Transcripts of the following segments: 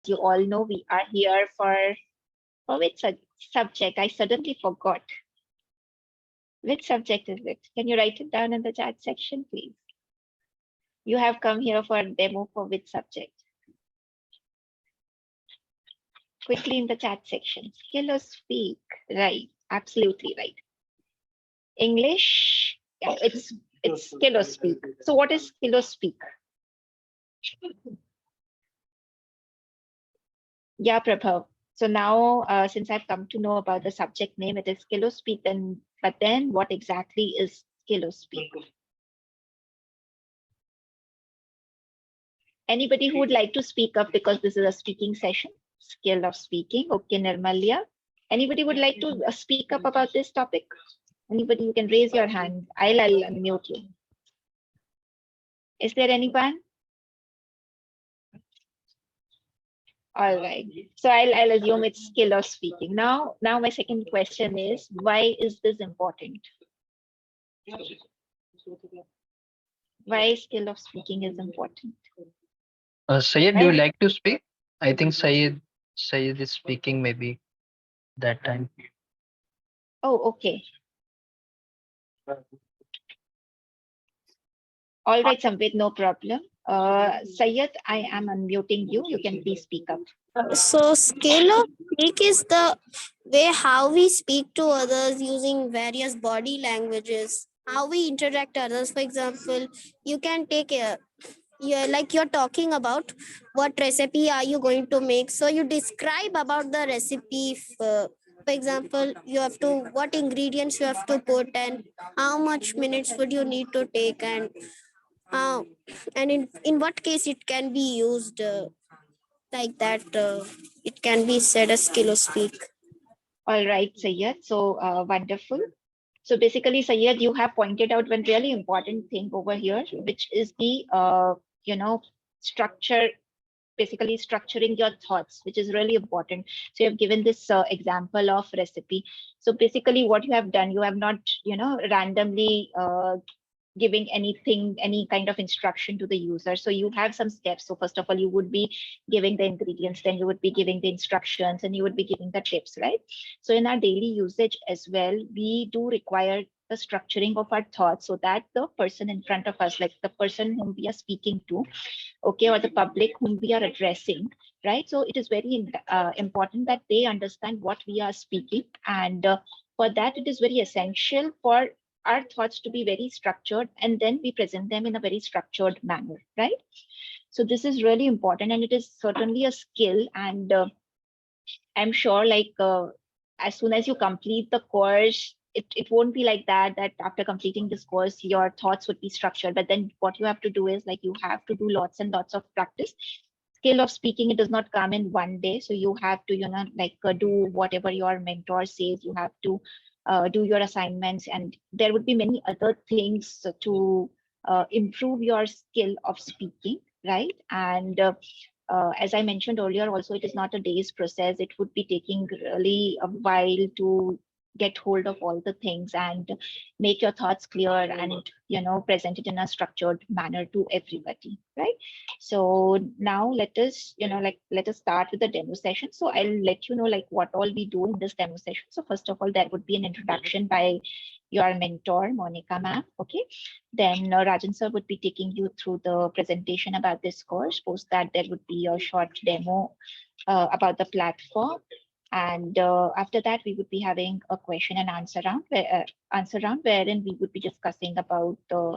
you all know, we are here for which subject? I suddenly forgot. Which subject is it? Can you write it down in the chat section, please? You have come here for a demo for which subject? Quickly in the chat section. Skill or speak. Right, absolutely right. English, yeah, it's skill or speak. So what is skill or speak? Yeah, Prabhav. So now, since I've come to know about the subject name, it is skill or speak. But then, what exactly is skill or speak? Anybody who would like to speak up, because this is a speaking session? Skill of speaking. Okay, Nirmalya. Anybody would like to speak up about this topic? Anybody, you can raise your hand. I'll unmute you. Is there anyone? All right. So I'll assume it's skill of speaking. Now my second question is, why is this important? Why skill of speaking is important? Sayed, do you like to speak? I think Sayed is speaking maybe that time. Oh, okay. All right, Samvit, no problem. Sayed, I am unmuting you. You can please speak up. So skill of speak is the way how we speak to others using various body languages, how we interact others. For example, you can take a you're talking about what recipe are you going to make, so you describe about the recipe. For example, you have to what ingredients you have to put and how much minutes would you need to take, uh, and in what case it can be used, like that. It can be said as skill of speak. All right, Sayed. So wonderful. So basically, Sayed, you have pointed out one really important thing over here, which is the structure, basically structuring your thoughts, which is really important. So you have given this example of recipe. So basically, what you have done, you have not randomly giving anything, any kind of instruction to the user. So you have some steps. So first of all, you would be giving the ingredients, then you would be giving the instructions, and you would be giving the tips, right? So in our daily usage as well, we do require the structuring of our thoughts so that the person in front of us, like the person whom we are speaking to, okay, or the public whom we are addressing, right? So it is very important that they understand what we are speaking. And for that, it is very essential for our thoughts to be very structured, and then we present them in a very structured manner, right? So this is really important, and it is certainly a skill. And I'm sure, like, as soon as you complete the course, it won't be like that after completing this course your thoughts would be structured. But then what you have to do is, like, you have to do lots and lots of practice. Skill of speaking, it does not come in one day, so you have to do whatever your mentor says. You have to do your assignments, and there would be many other things to improve your skill of speaking, right? And as I mentioned earlier, also, it is not a day's process. It would be taking really a while to get hold of all the things and make your thoughts clear and present it in a structured manner to everybody, right? So now let us start with the demo session. So I'll let you know like what all we do in this demo session. So first of all, there would be an introduction by your mentor, Monica ma'am. Okay. Then Rajan sir would be taking you through the presentation about this course. Post that, there would be a short demo about the platform. And after that, we would be having a question and answer round, wherein we would be discussing about the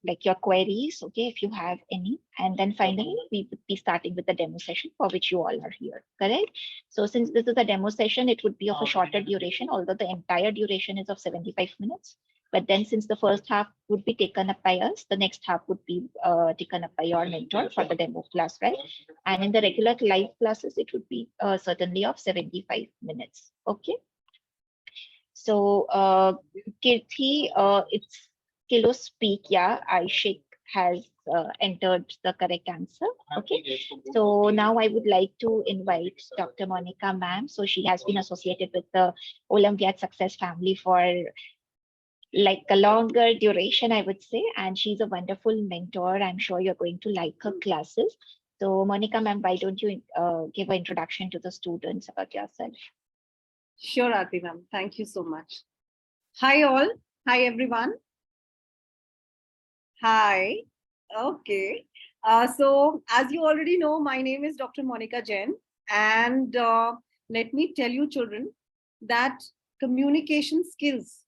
like your queries, okay, if you have any. And then finally, we would be starting with the demo session for which you all are here, correct? So since this is a demo session, it would be of a shorter duration, although the entire duration is of 75 minutes. But then since the first half would be taken up by us, the next half would be taken up by your mentor for the demo class, right? And in the regular live classes, it would be certainly of 75 minutes, okay? So Kirti, it's Kilo Speak, yeah, Aishik has entered the correct answer. Okay, so now I would like to invite Dr. Monica ma'am. So she has been associated with the Olympiad Success family for like a longer duration, I would say, and she's a wonderful mentor. I'm sure you're going to like her classes. So Monica ma'am, why don't you give an introduction to the students about yourself? Sure, Aarti ma'am. Thank you so much. Hi all. Hi everyone. Hi. Okay. So as you already know, my name is Dr. Monica Jain. And let me tell you children that communication skills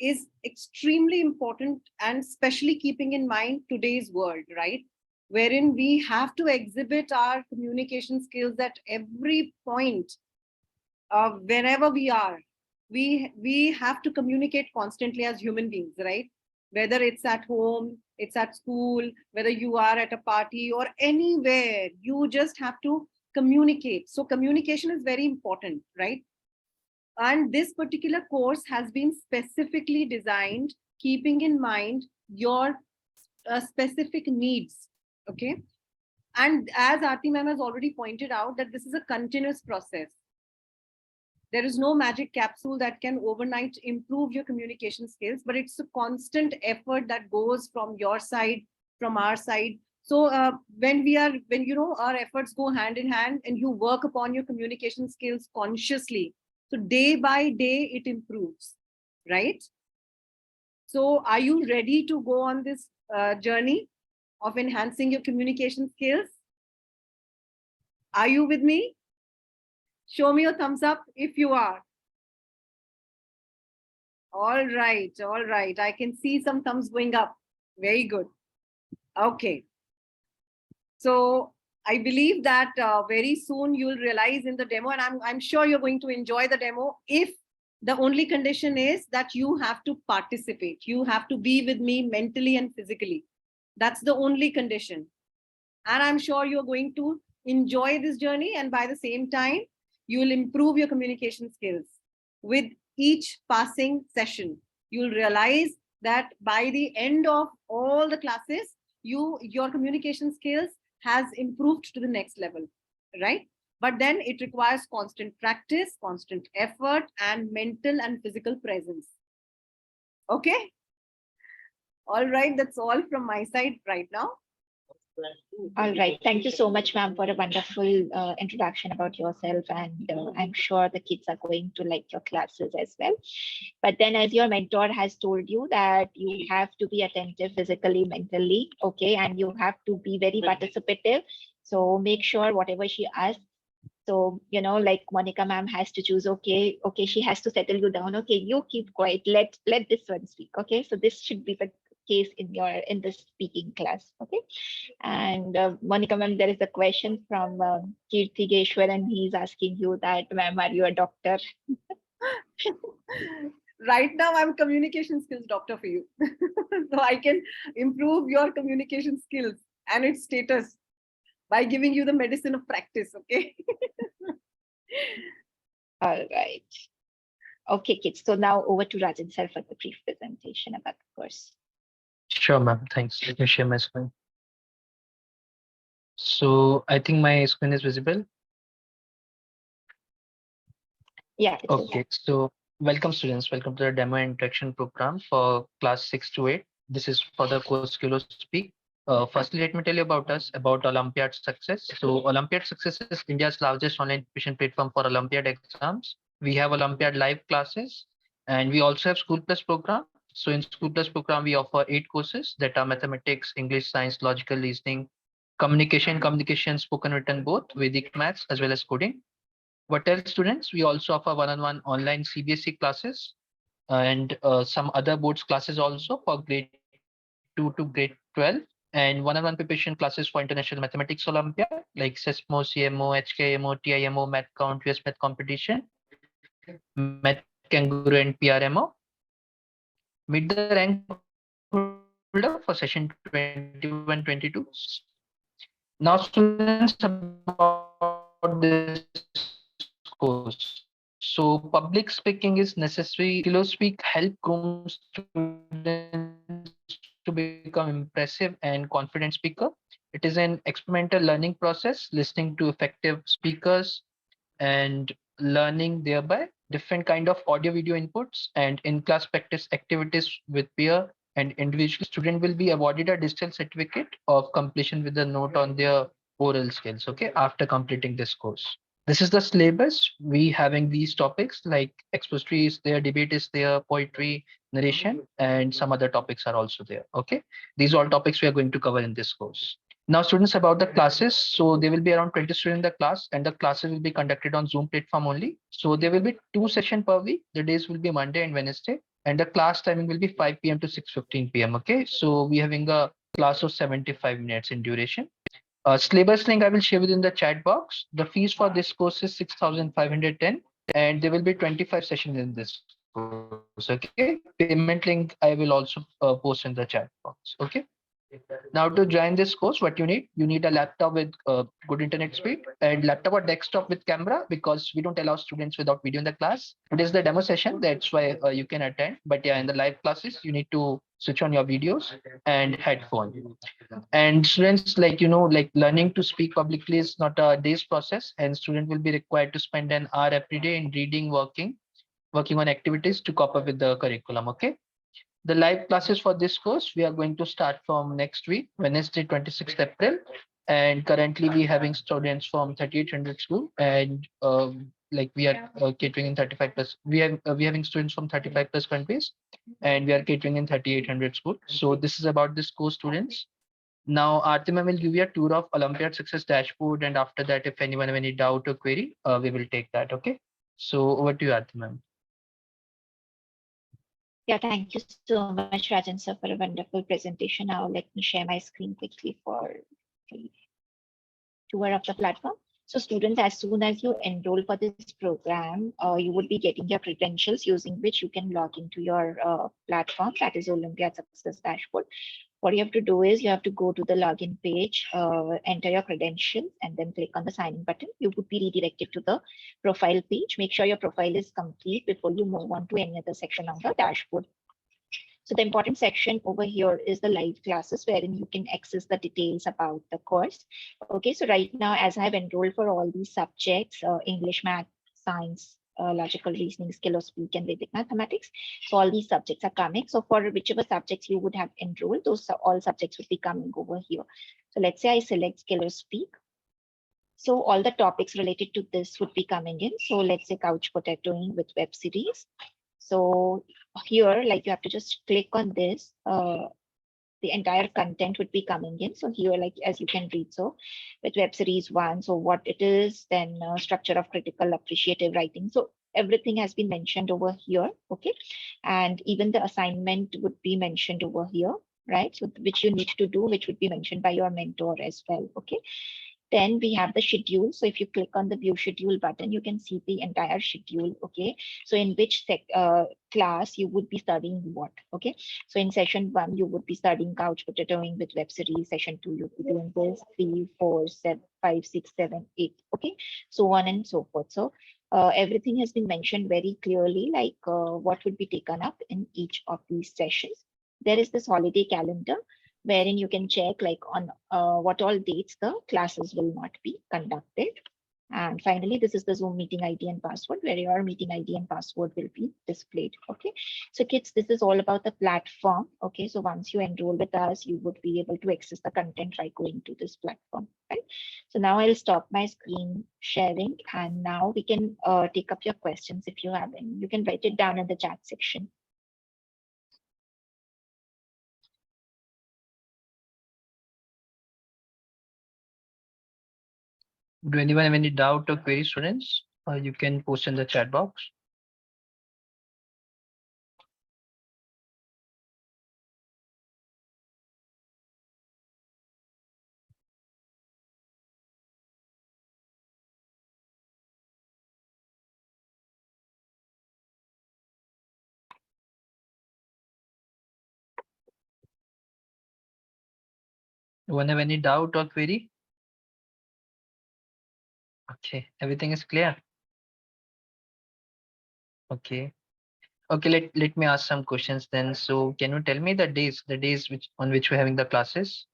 is extremely important, and especially keeping in mind today's world, right? Wherein we have to exhibit our communication skills at every point wherever we are. We have to communicate constantly as human beings, right? Whether it's at home, it's at school, whether you are at a party or anywhere, you just have to communicate. So communication is very important, right? And this particular course has been specifically designed keeping in mind your specific needs. Okay. And as Aarti ma'am has already pointed out, that this is a continuous process. There is no magic capsule that can overnight improve your communication skills, but it's a constant effort that goes from your side, from our side. So when you know, our efforts go hand in hand and you work upon your communication skills consciously, so day by day it improves, right? So are you ready to go on this journey of enhancing your communication skills? Are you with me? Show me a thumbs up if you are. All right, all right. I can see some thumbs going up. Very good. Okay. So I believe that very soon you'll realize in the demo, and I'm sure you're going to enjoy the demo, if the only condition is that you have to participate. You have to be with me mentally and physically. That's the only condition. And I'm sure you're going to enjoy this journey, and by the same time, you will improve your communication skills. With each passing session, you'll realize that by the end of all the classes, your communication skills has improved to the next level, right? But then it requires constant practice, constant effort, and mental and physical presence. Okay? All right, that's all from my side right now. All right. Thank you so much, ma'am, for a wonderful introduction about yourself. And I'm sure the kids are going to like your classes as well. But then, as your mentor has told you, that you have to be attentive physically, mentally, okay, and you have to be very participative. So make sure whatever she asks. So, you know, like Monica ma'am has to choose, okay, she has to settle you down. Okay, you keep quiet. Let this one speak. Okay, so this should be the case in the speaking class. Okay. And Monica ma'am, there is a question from Kirti Geshwar, and he's asking you that, ma'am, are you a doctor? Right now, I'm a communication skills doctor for you. So I can improve your communication skills and its status by giving you the medicine of practice, okay? All right. Okay, kids. So now over to Rajan sir for the brief presentation about the course. Sure, ma'am. Thanks. Let me share my screen. So I think my screen is visible. Yeah. Okay. So welcome students. Welcome to the demo interaction program for class 6 to 8. This is for the course Kilo Speak. Firstly, let me tell you about us, about Olympiad Success. So Olympiad Success is India's largest online tuition platform for Olympiad exams. We have Olympiad live classes, and we also have School Plus program. So in School Plus program, we offer 8 courses that are mathematics, English, science, logical reasoning, communication, spoken, written, both, Vedic maths, as well as coding. What else, students? We also offer one-on-one online CBSE classes and some other boards classes also for grade 2 to grade 12, and one-on-one preparation classes for International Mathematics Olympiad like SESMO, CMO, HKMO, TIMO, Math Count, US Math Competition, Math Kangaroo, and PRMO. Meet the rank holder for session 21-22. Now, students, about this course. So public speaking is necessary. Kilo Speak help groom students to become impressive and confident speaker. It is an experimental learning process, listening to effective speakers and learning thereby different kind of audio video inputs and in-class practice activities with peer and individual student will be awarded a digital certificate of completion with a note on their oral skills, okay, after completing this course. This is the syllabus. We having these topics like expository is there, debate is there, poetry, narration, and some other topics are also there. Okay, these are all topics we are going to cover in this course. Now, students, about the classes. So there will be around 20 students in the class, and the classes will be conducted on Zoom platform only. So there will be 2 sessions per week. The days will be Monday and Wednesday, and the class timing will be 5 p.m. to 6:15 p.m. Okay, so we having a class of 75 minutes in duration. Syllabus link I will share within the chat box. The fees for this course is 6,510, and there will be 25 sessions in this course. Okay, payment link I will also post in the chat box. Okay. Now to join this course, what you need a laptop with good internet speed and laptop or desktop with camera, because we don't allow students without video in the class. It is the demo session, that's why you can attend. But yeah, in the live classes, you need to switch on your videos and headphone. And students, like like learning to speak publicly is not a day's process, and student will be required to spend an hour every day in reading, working on activities to cope up with the curriculum. Okay. The live classes for this course, we are going to start from next week, Wednesday, 26th April. And currently we having students from 3800 school, and like we are catering in 35 plus. We having students from 35 plus countries, and we are catering in 3800 school. So this is about this course, students. Now, Artima will give you a tour of Olympiad Success Dashboard, and after that, if anyone have any doubt or query, we will take that. Okay. So over to you, Artima. Yeah, thank you so much, Rajan sir, for a wonderful presentation. Now let me share my screen quickly for the tour of the platform. So students, as soon as you enroll for this program, you would be getting your credentials using which you can log into your platform, that is Olympiad Success Dashboard. What you have to do is you have to go to the login page, enter your credentials, and then click on the sign in button. You would be redirected to the profile page. Make sure your profile is complete before you move on to any other section of the dashboard. So the important section over here is the live classes, wherein you can access the details about the course. Okay, so right now, as I have enrolled for all these subjects, English, math, science, logical reasoning, skill of speak, and Vedic mathematics. So all these subjects are coming. So for whichever subjects you would have enrolled, those all subjects would be coming over here. So let's say I select skill of speak. So all the topics related to this would be coming in. So let's say couch potatoing with web series. So here, like you have to just click on this. The entire content would be coming in. So here, like as you can read, so with web series 1, so what it is, then structure of critical appreciative writing. So everything has been mentioned over here. Okay. And even the assignment would be mentioned over here, right? So which you need to do, which would be mentioned by your mentor as well. Okay. Then we have the schedule. So if you click on the view schedule button, you can see the entire schedule. Okay. So in which class you would be studying what. Okay. So in session 1, you would be studying couch potatoing with web series. Session 2, you'll be doing this, 3, 4, 7, 5, 6, 7, 8. Okay. So on and so forth. So everything has been mentioned very clearly, like what would be taken up in each of these sessions. There is this holiday calendar, wherein you can check like on what all dates the classes will not be conducted. And finally, this is the Zoom meeting ID and password, where your meeting ID and password will be displayed. Okay. So kids, this is all about the platform. Okay. So once you enroll with us, you would be able to access the content by going to this platform. Right. So now I'll stop my screen sharing, and now we can take up your questions if you have any. You can write it down in the chat section. Do anyone have any doubt or query, students? You can post in the chat box. Anyone have any doubt or query? Okay, everything is clear. Okay. Okay, let me ask some questions then. So can you tell me the days which on which we're having the classes?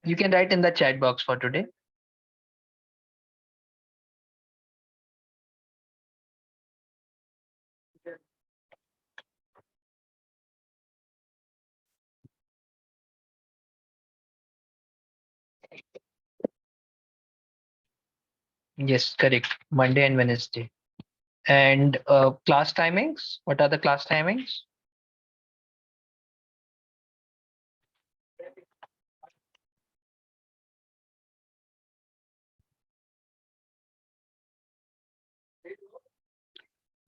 You can write in the chat box for today. Yes, correct. Monday and Wednesday. And class timings? What are the class timings?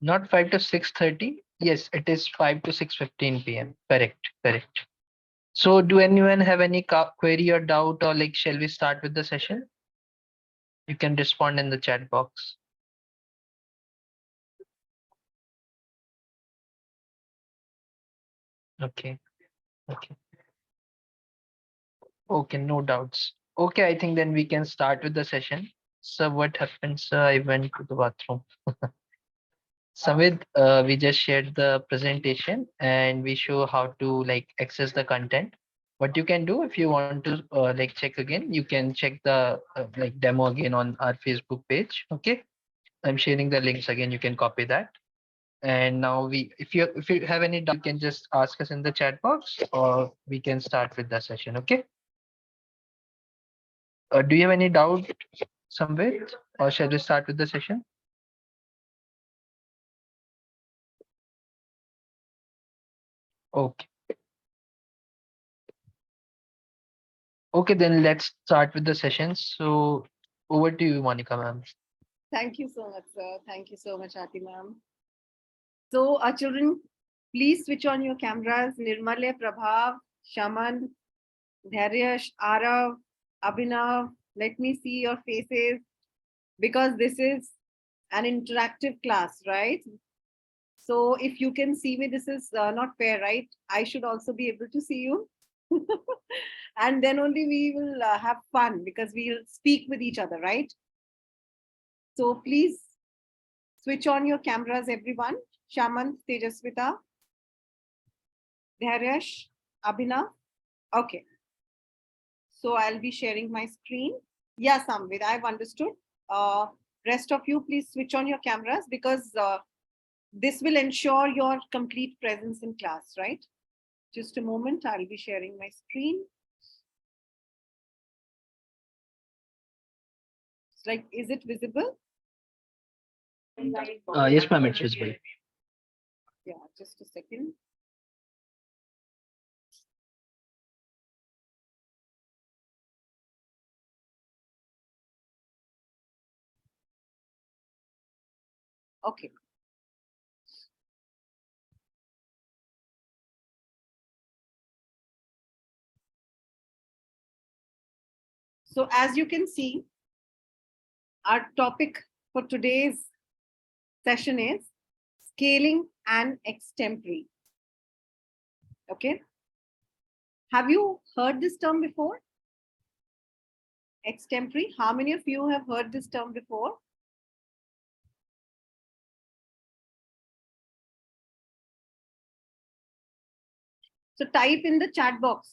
Not 5 to 6:30. Yes, it is 5 to 6:15 p.m. Correct, correct. So do anyone have any query or doubt, or like shall we start with the session? You can respond in the chat box. Okay, okay. Okay, no doubts. Okay, I think then we can start with the session. So what happens? I went to the bathroom. Samvid, we just shared the presentation and we show how to like access the content. What you can do if you want to like check again, you can check the like demo again on our Facebook page. Okay, I'm sharing the links again. You can copy that. And now if you have any doubt, you can just ask us in the chat box, or we can start with the session. Okay. Do you have any doubt, Samvid, or shall we start with the session? Okay. Okay, then let's start with the session. So over to you, Monica, ma'am. Thank you so much, sir. Thank you so much, Aarti ma'am. So, our children, please switch on your cameras. Nirmale, Prabhav, Shaman, Dharyash, Arav, Abhinav. Let me see your faces because this is an interactive class, right? So, if you can see me, this is not fair, right? I should also be able to see you. And then only we will have fun because we'll speak with each other, right? So, please switch on your cameras, everyone. Shaman, Tejaswita, Dharyash, Abhinav. Okay. So I'll be sharing my screen. Yeah, Samvid, I've understood. Rest of you, please switch on your cameras because this will ensure your complete presence in class, right? Just a moment, I'll be sharing my screen. It's like, is it visible? Yes, ma'am, it's visible. Yeah, just a second. Okay. So as you can see, our topic for today's session is scaling and extempore. Okay. Have you heard this term before? Extempore. How many of you have heard this term before? So type in the chat box.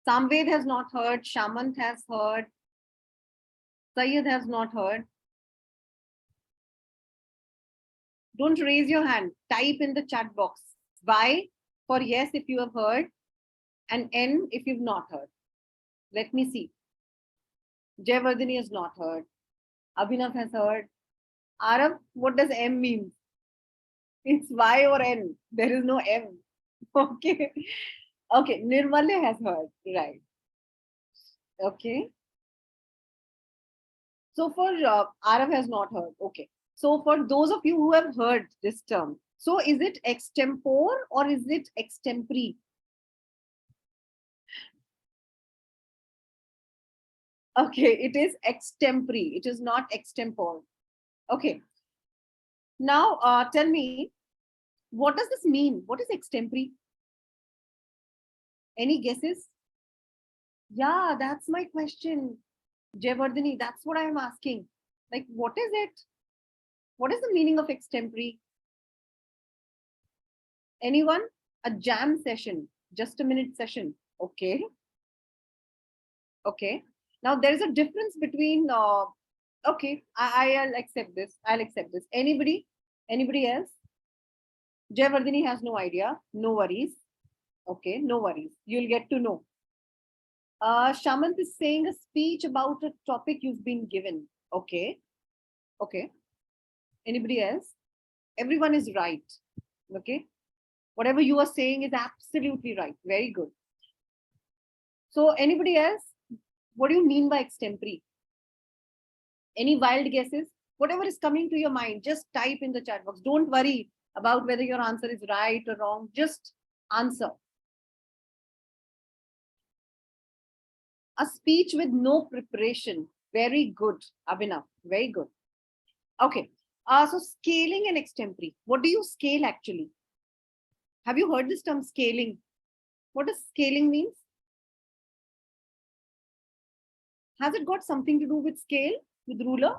Samved has not heard, Shamant has heard, Syed has not heard. Don't raise your hand. Type in the chat box. Y for yes if you have heard, and N if you've not heard. Let me see. Jayavardhini has not heard. Abhinav has heard. Arav, what does M mean? It's Y or N. There is no M. Okay. Okay. Nirmale has heard. Right. Okay. So for Arav has not heard. Okay. So for those of you who have heard this term, so is it extempore or is it extempore? Okay, it is extempore. It is not extempore. Okay. Now tell me, what does this mean? What is extempore? Any guesses? Yeah, that's my question. Jayavardhini, that's what I'm asking. Like, what is it? What is the meaning of extempore? Anyone? A jam session, just a minute session. Okay. Okay. Now there's a difference between, okay, I'll accept this. I'll accept this. Anybody? Anybody else? Jayavardhini has no idea. No worries. Okay, no worries. You'll get to know. Shamant is saying a speech about a topic you've been given. Okay. Okay. Anybody else? Everyone is right. Okay. Whatever you are saying is absolutely right. Very good. So anybody else? What do you mean by extempore? Any wild guesses? Whatever is coming to your mind, just type in the chat box. Don't worry about whether your answer is right or wrong. Just answer. A speech with no preparation. Very good, Abhinav. Very good. Okay. So scaling and extempore. What do you scale actually? Have you heard this term scaling? What does scaling means? Has it got something to do with scale, with ruler?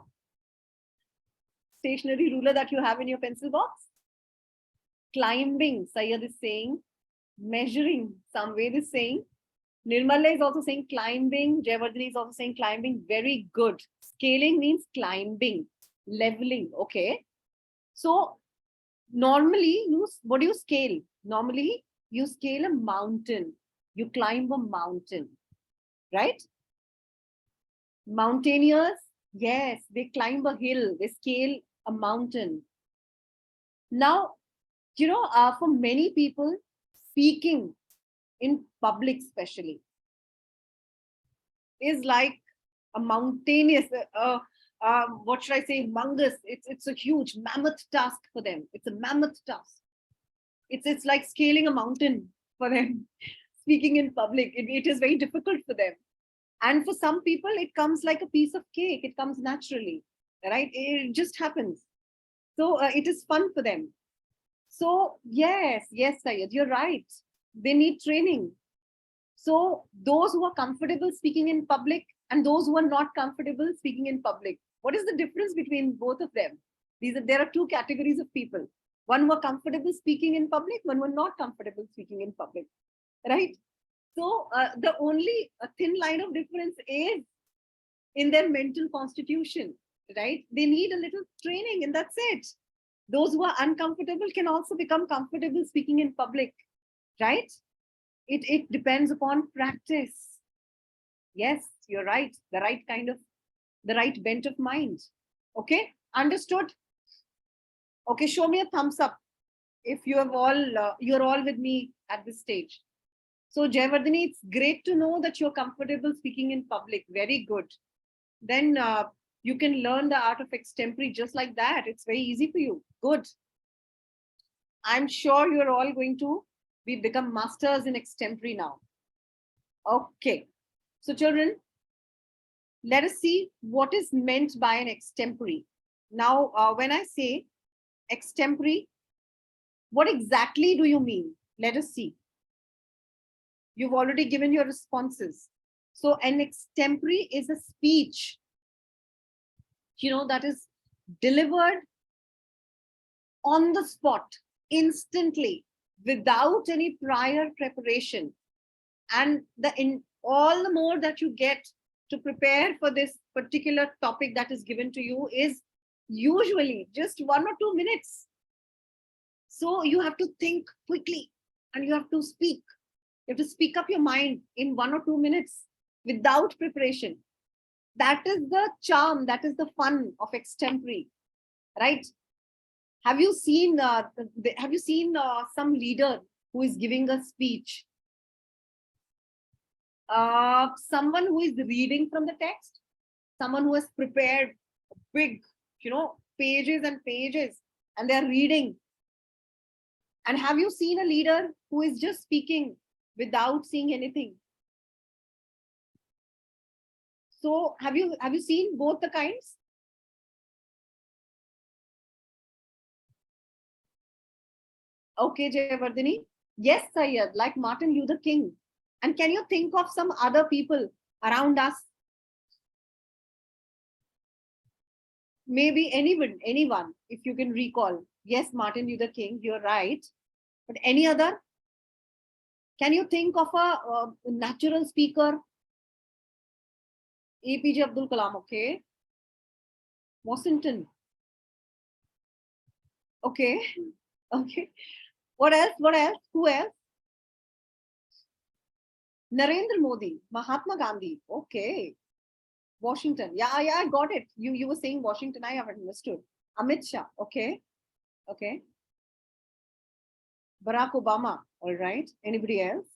Stationary ruler that you have in your pencil box? Climbing, Sayyad is saying. Measuring, Samved is saying. Nirmala is also saying climbing. Jayavardhani is also saying climbing. Very good. Scaling means climbing, leveling. Okay. So normally, what do you scale? Normally, you scale a mountain. You climb a mountain, right? Mountaineers, yes, they climb a hill. They scale a mountain. Now, for many people, speaking in public especially is like a mountainous, what should I say, humongous. It's a huge mammoth task for them. It's a mammoth task. It's like scaling a mountain for them. Speaking in public, it is very difficult for them. And for some people, it comes like a piece of cake. It comes naturally, right? It just happens. So it is fun for them. So yes, Syed, you're right. They need training. So those who are comfortable speaking in public and those who are not comfortable speaking in public, what is the difference between both of them? There are two categories of people. One who are comfortable speaking in public, one who are not comfortable speaking in public, right? So the only thin line of difference is in their mental constitution, right? They need a little training and that's it. Those who are uncomfortable can also become comfortable speaking in public, right? It depends upon practice. Yes, you're right. The right bent of mind. Okay, understood? Okay, show me a thumbs up if you have you're all with me at this stage. So Jayavardhani, it's great to know that you're comfortable speaking in public. Very good. Then you can learn the art of extempore just like that. It's very easy for you. Good. I'm sure you're all going to become masters in extempore now. Okay. So children, let us see what is meant by an extempore. Now, when I say extempore, what exactly do you mean? Let us see. You've already given your responses. So an extempore is a speech, that is delivered on the spot, instantly, without any prior preparation. And all the more that you get to prepare for this particular topic that is given to you is usually just 1 or 2 minutes. So you have to think quickly and you have to speak. You have to speak up your mind in 1 or 2 minutes without preparation. That is the charm, that is the fun of extempore, right? Have you seen some leader who is giving a speech? Someone who is reading from the text, someone who has prepared big, pages and pages, and they're reading. And have you seen a leader who is just speaking without seeing anything? So have you seen both the kinds? Okay, Jayavardhani. Yes, Syed, like Martin Luther King. And can you think of some other people around us? Maybe anyone, if you can recall. Yes, Martin Luther King, you're right. But any other? Can you think of a natural speaker? APJ Abdul Kalam, okay. Washington. Okay. Okay. What else? Who else? Narendra Modi, Mahatma Gandhi. Okay. Washington. Yeah, I got it. You were saying Washington. I haven't understood. Amit Shah. Okay. Okay. Barack Obama. All right. Anybody else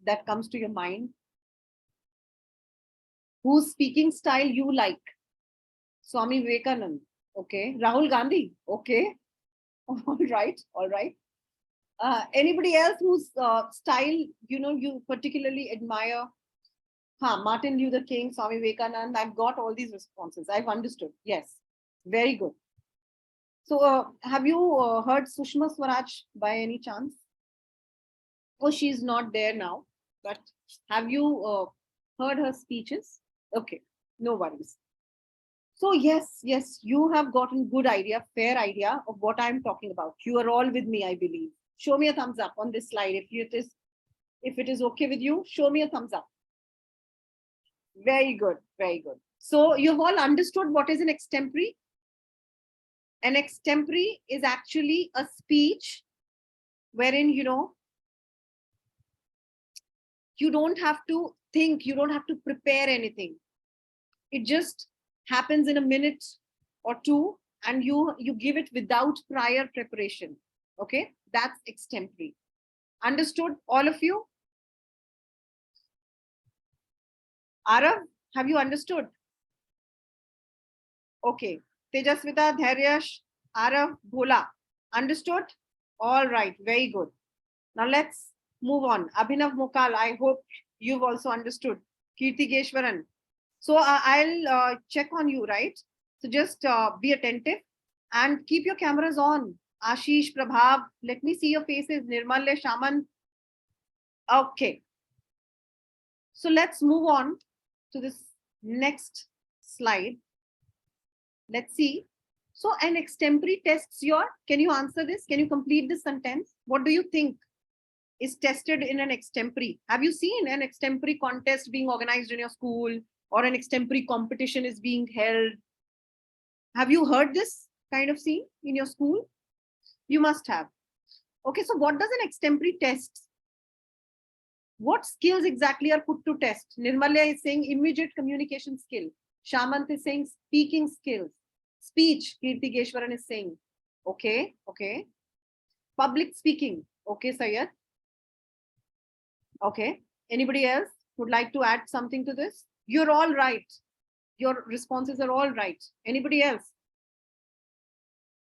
that comes to your mind? Whose speaking style you like? Swami Vivekanand. Okay. Rahul Gandhi. Okay. All right. All right. Anybody else whose style you particularly admire? Martin Luther King, Swami Vivekanand. I've got all these responses. I've understood. Yes. Very good. So have you heard Sushma Swaraj by any chance? Oh, she's not there now. But have you heard her speeches? Okay. No worries. So yes, you have gotten good idea, fair idea of what I'm talking about. You are all with me, I believe. Show me a thumbs up on this slide. If it is okay with you, show me a thumbs up. Very good, very good. So you've all understood what is an extempore? An extempore is actually a speech wherein, you don't have to think, you don't have to prepare anything. It just happens in a minute or two, and you give it without prior preparation. Okay, that's extempore. Understood, all of you? Arav, have you understood? Okay. Tejasvita, Dhairyash, Arav, Bhola. Understood? All right. Very good. Now let's move on. Abhinav Mokal, I hope you've also understood. Kirti Geshwaran. So I'll check on you, right? So just be attentive and keep your cameras on. Ashish, Prabhav, let me see your faces. Nirmal, Shaman. Okay. So let's move on to this next slide. Let's see. So an extempore tests your, can you answer this? Can you complete this sentence? What do you think is tested in an extempore? Have you seen an extempore contest being organized in your school, or an extempore competition is being held? Have you heard this kind of scene in your school? You must have. Okay, so what does an extempore test? What skills exactly are put to test? Nirmalya is saying immediate communication skill. Shamant is saying speaking skills. Speech, Kirti Geshwaran is saying. Okay, okay. Public speaking. Okay, Sayed. Okay. Anybody else would like to add something to this? You're all right. Your responses are all right. Anybody else?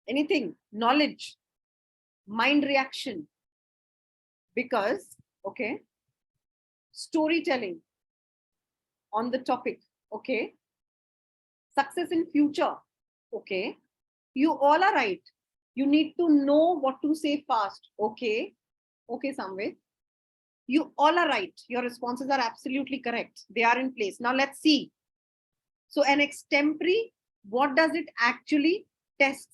Anything? Knowledge, mind reaction. Because, okay, storytelling on the topic. Okay. Success in future. Okay. You all are right. You need to know what to say fast. Okay. Okay, Samved. You all are right. Your responses are absolutely correct. They are in place. Now let's see. So an extempore, what does it actually test?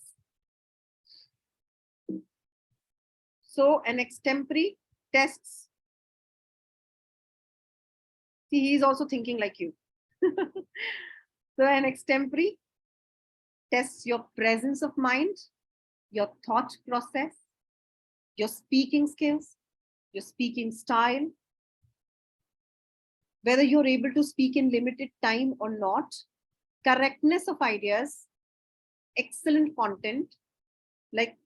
So an extempore tests. See, he is also thinking like you. So an extempore tests your presence of mind, your thought process, your speaking skills, your speaking style, whether you're able to speak in limited time or not, correctness of ideas, excellent content, like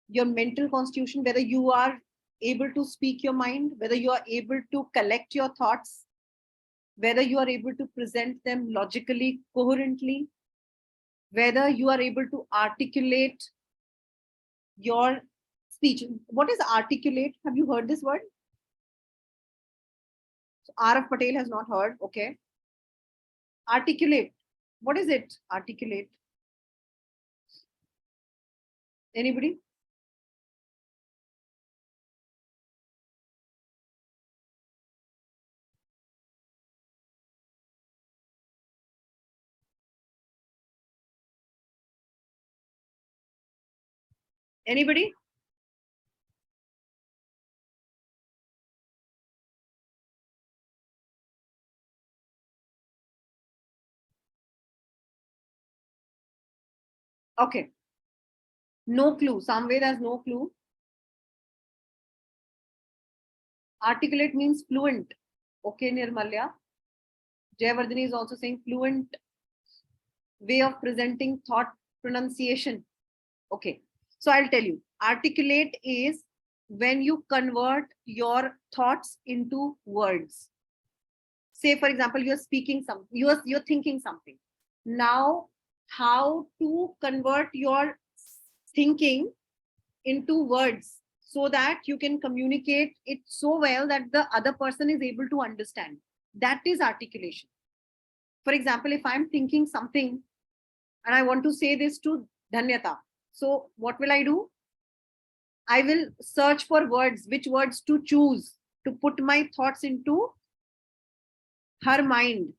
your mental constitution, whether you are able to speak your mind, whether you are able to collect your thoughts, whether you are able to present them logically, coherently, whether you are able to articulate your speech. What is articulate? Have you heard this word? So Araf Patel has not heard. Okay. Articulate. What is it? Articulate. Anybody? Anybody? Okay. No clue. Samved has no clue. Articulate means fluent. Okay, Nirmalya. Jayavardhini is also saying fluent way of presenting thought pronunciation. Okay, so I'll tell you. Articulate is when you convert your thoughts into words. Say, for example, you're speaking something, you're thinking something. Now, how to convert your thinking into words so that you can communicate it so well that the other person is able to understand. That is articulation. For example, if I'm thinking something and I want to say this to Dhanyata, so what will I do? I will search for words, which words to choose to put my thoughts into her mind.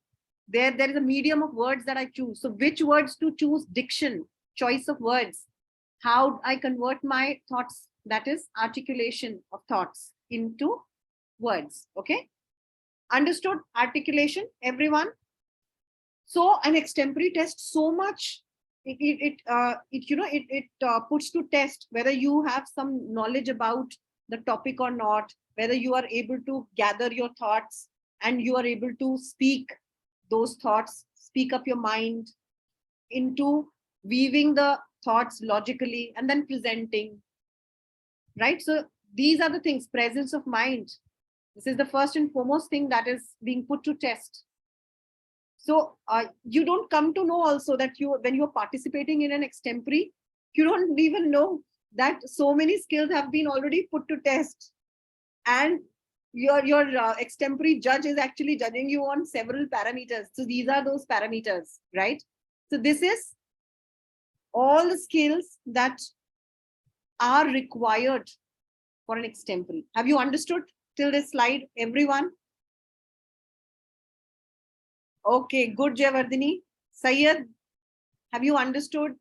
There is a medium of words that I choose. So which words to choose? Diction, choice of words. How I convert my thoughts, that is articulation of thoughts into words. Okay, understood articulation, everyone? So an extempore test so much, it puts to test whether you have some knowledge about the topic or not, whether you are able to gather your thoughts and you are able to speak those thoughts, speak up your mind into weaving the thoughts logically and then presenting, right? So these are the things, presence of mind. This is the first and foremost thing that is being put to test. So you don't come to know also that when you're participating in an extempore, you don't even know that so many skills have been already put to test. And your extempore judge is actually judging you on several parameters. So these are those parameters, right? So this is all the skills that are required for an extempore. Have you understood till this slide, everyone? Okay, good, Jayavardhini. Syed, have you understood?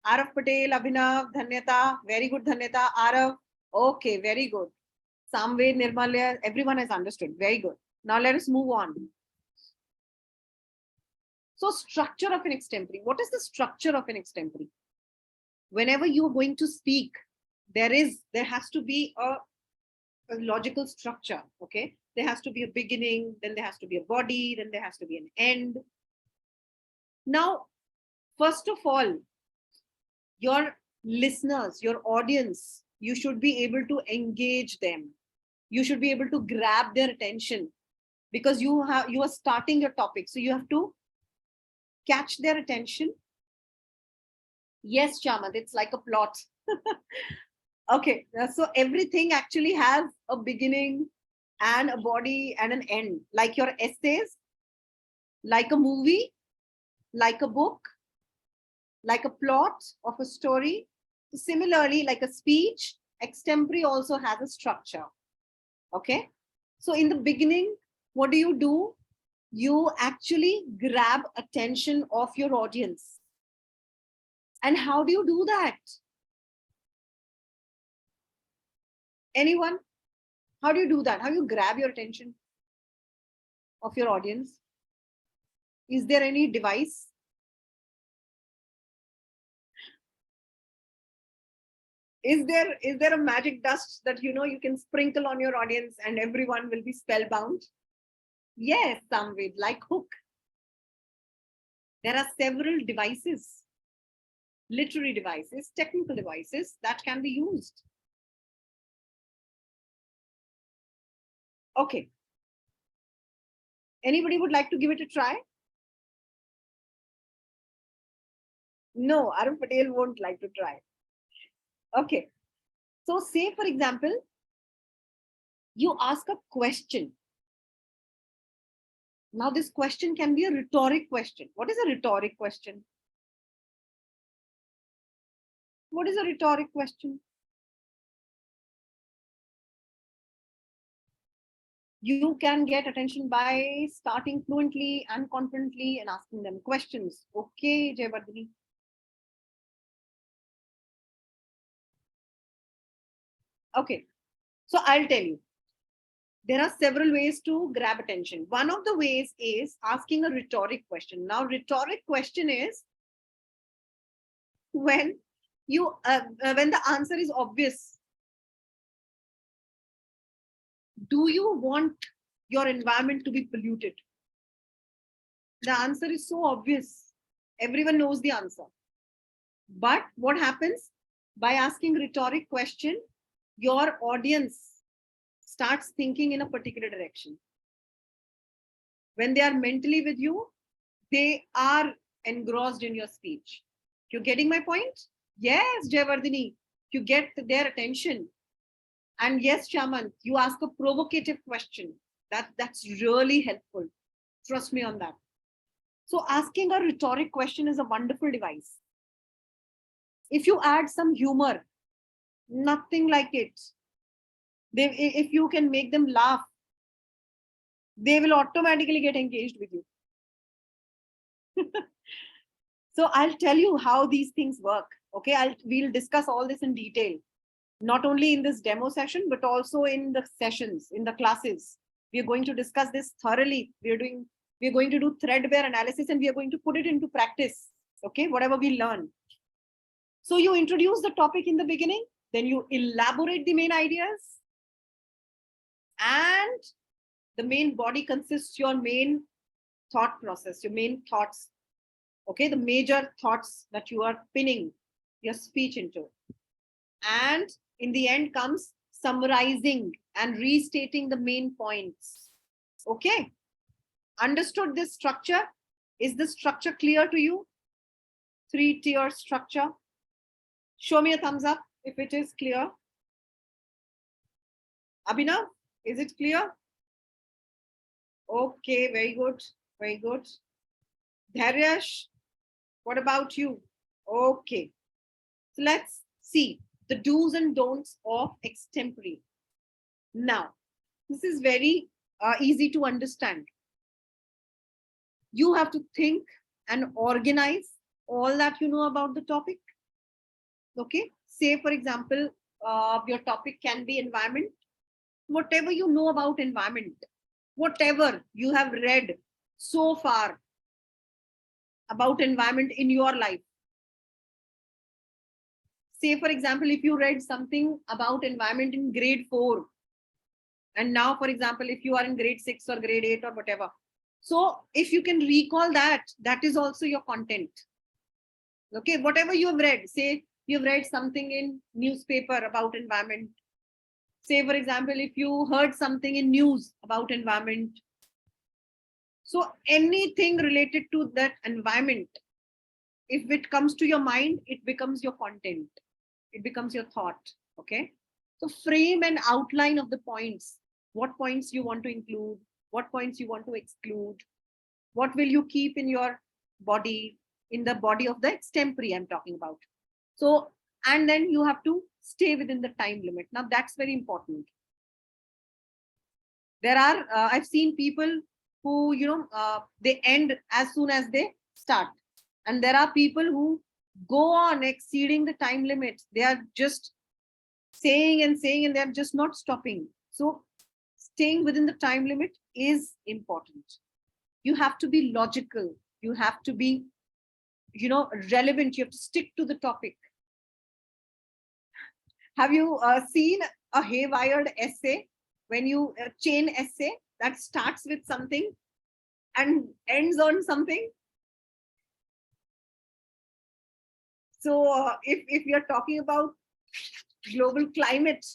Arav Patel, Abhinav, Dhanyata, very good, Dhanyata. Arav, okay, very good. Samved, Nirmalya, everyone has understood. Very good. Now let us move on. So structure of an extempore. What is the structure of an extempore? Whenever you are going to speak, there has to be a logical structure. Okay, there has to be a beginning, then there has to be a body, then there has to be an end. Now, first of all, your listeners, your audience, you should be able to engage them. You should be able to grab their attention because you are starting your topic. So you have to catch their attention. Yes, Chamad, it's like a plot. Okay, so everything actually has a beginning and a body and an end, like your essays, like a movie, like a book, like a plot of a story. Similarly, like a speech, extempore also has a structure. Okay, so in the beginning, what do? You actually grab attention of your audience. And how do you do that? Anyone? How do you do that? How do you grab your attention of your audience? Is there any device? Is there a magic dust that you can sprinkle on your audience and everyone will be spellbound? Yes, Samved, like hook. There are several devices, literary devices, technical devices that can be used. Okay. Anybody would like to give it a try? No, Arun Patel won't like to try. Okay. So say, for example, you ask a question. Now this question can be a rhetoric question. What is a rhetoric question? What is a rhetoric question? You can get attention by starting fluently and confidently and asking them questions. Okay, Jayavardhini. Okay, so I'll tell you. There are several ways to grab attention. One of the ways is asking a rhetoric question. Now, rhetoric question is when the answer is obvious, do you want your environment to be polluted? The answer is so obvious. Everyone knows the answer. But what happens? By asking rhetoric question, your audience starts thinking in a particular direction. When they are mentally with you, they are engrossed in your speech. You're getting my point? Yes, Jayavardhini, you get their attention. And yes, Shaman, you ask a provocative question. That's really helpful. Trust me on that. So asking a rhetoric question is a wonderful device. If you add some humor, nothing like it. If you can make them laugh, they will automatically get engaged with you. So I'll tell you how these things work. Okay, we'll discuss all this in detail, not only in this demo session, but also in the sessions, in the classes. We are going to discuss this thoroughly. We're going to do threadbare analysis and we are going to put it into practice. Okay, whatever we learn. So you introduce the topic in the beginning, then you elaborate the main ideas, and the main body consists your main thought process, your main thoughts. Okay, the major thoughts that you are pinning your speech into. And in the end comes summarizing and restating the main points. Okay, understood this structure? Is the structure clear to you? 3-tier structure. Show me a thumbs up if it is clear. Abhinav, is it clear? Okay, very good, very good. Dharyash, what about you? Okay, so let's see the do's and don'ts of extempore. Now, this is very easy to understand. You have to think and organize all that you know about the topic. Okay, say for example, your topic can be environment. Whatever you know about environment, whatever you have read so far about environment in your life. Say for example, if you read something about environment in grade 4, and now for example, if you are in grade 6 or grade 8 or whatever. So if you can recall that, that is also your content. Okay, whatever you have read, say you've read something in newspaper about environment. Say for example, if you heard something in news about environment. So anything related to that environment, if it comes to your mind, it becomes your content. It becomes your thought. Okay. So frame an outline of the points. What points you want to include, what points you want to exclude, what will you keep in your body, in the body of the extempore I'm talking about. So, and then you have to stay within the time limit. Now that's very important. There are, I've seen people who, they end as soon as they start. And there are people who go on exceeding the time limit. They are just saying and saying, and they're just not stopping. So staying within the time limit is important. You have to be logical. You have to be, relevant. You have to stick to the topic. Have you seen a haywired essay? When you chain essay that starts with something and ends on something. So if you're talking about global climate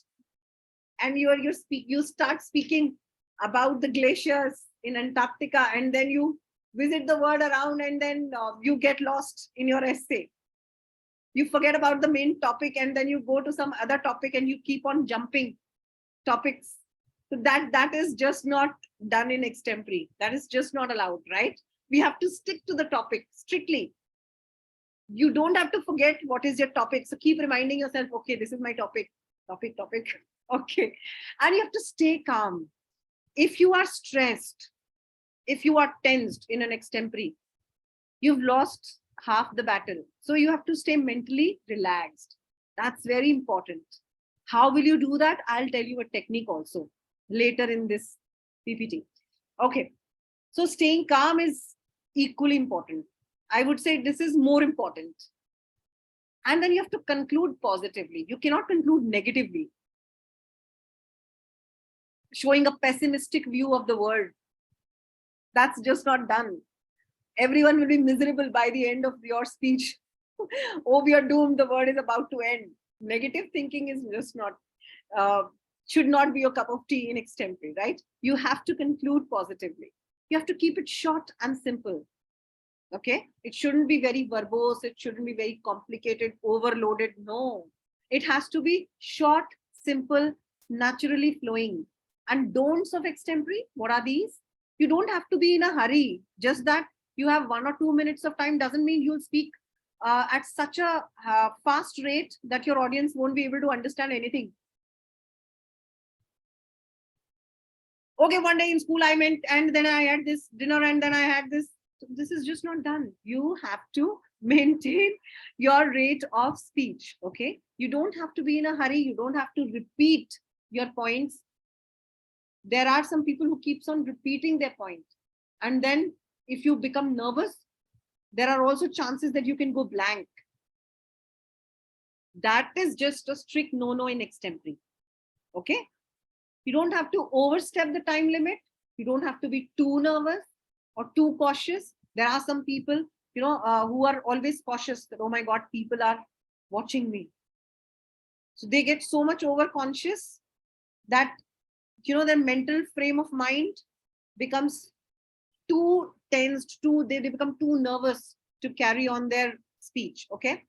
and you start speaking about the glaciers in Antarctica, and then you visit the world around, and then you get lost in your essay. You forget about the main topic, and then you go to some other topic and you keep on jumping topics. So that is just not done in extempore. That is just not allowed, right? We have to stick to the topic strictly. You don't have to forget what is your topic. So keep reminding yourself, okay, this is my topic. Okay. And you have to stay calm. If you are stressed, if you are tensed in an extempore, you've lost half the battle. So you have to stay mentally relaxed. That's very important. How will you do that? I'll tell you a technique also later in this PPT. Okay. So staying calm is equally important. I would say this is more important. And then you have to conclude positively. You cannot conclude negatively. showing a pessimistic view of the world. That's just not done. Everyone will be miserable by the end of your speech. Oh, we are doomed. The world is about to end. Negative thinking is just not, should not be your cup of tea in extempore, right? You have to conclude positively. You have to keep it short and simple. Okay, it shouldn't be very verbose, it shouldn't be very complicated, overloaded. No, it has to be short, simple, naturally flowing. And don'ts of extempore, what are these? You don't have to be in a hurry. Just that you have 1 or 2 minutes of time doesn't mean you'll speak at such a fast rate that your audience won't be able to understand anything. Okay, one day in school I meant, and then I had this dinner, and then I had this. This is just not done. You have to maintain your rate of speech. Okay, you don't have to be in a hurry. You don't have to repeat your points. There are some people who keeps on repeating their point, and then if you become nervous, there are also chances that you can go blank. That is just a strict no-no in extempore. Okay, you don't have to overstep the time limit. You don't have to be too nervous or too cautious. There are some people, who are always cautious that, oh my God, people are watching me. So they get so much overconscious that, their mental frame of mind becomes too tensed, they become too nervous to carry on their speech. Okay.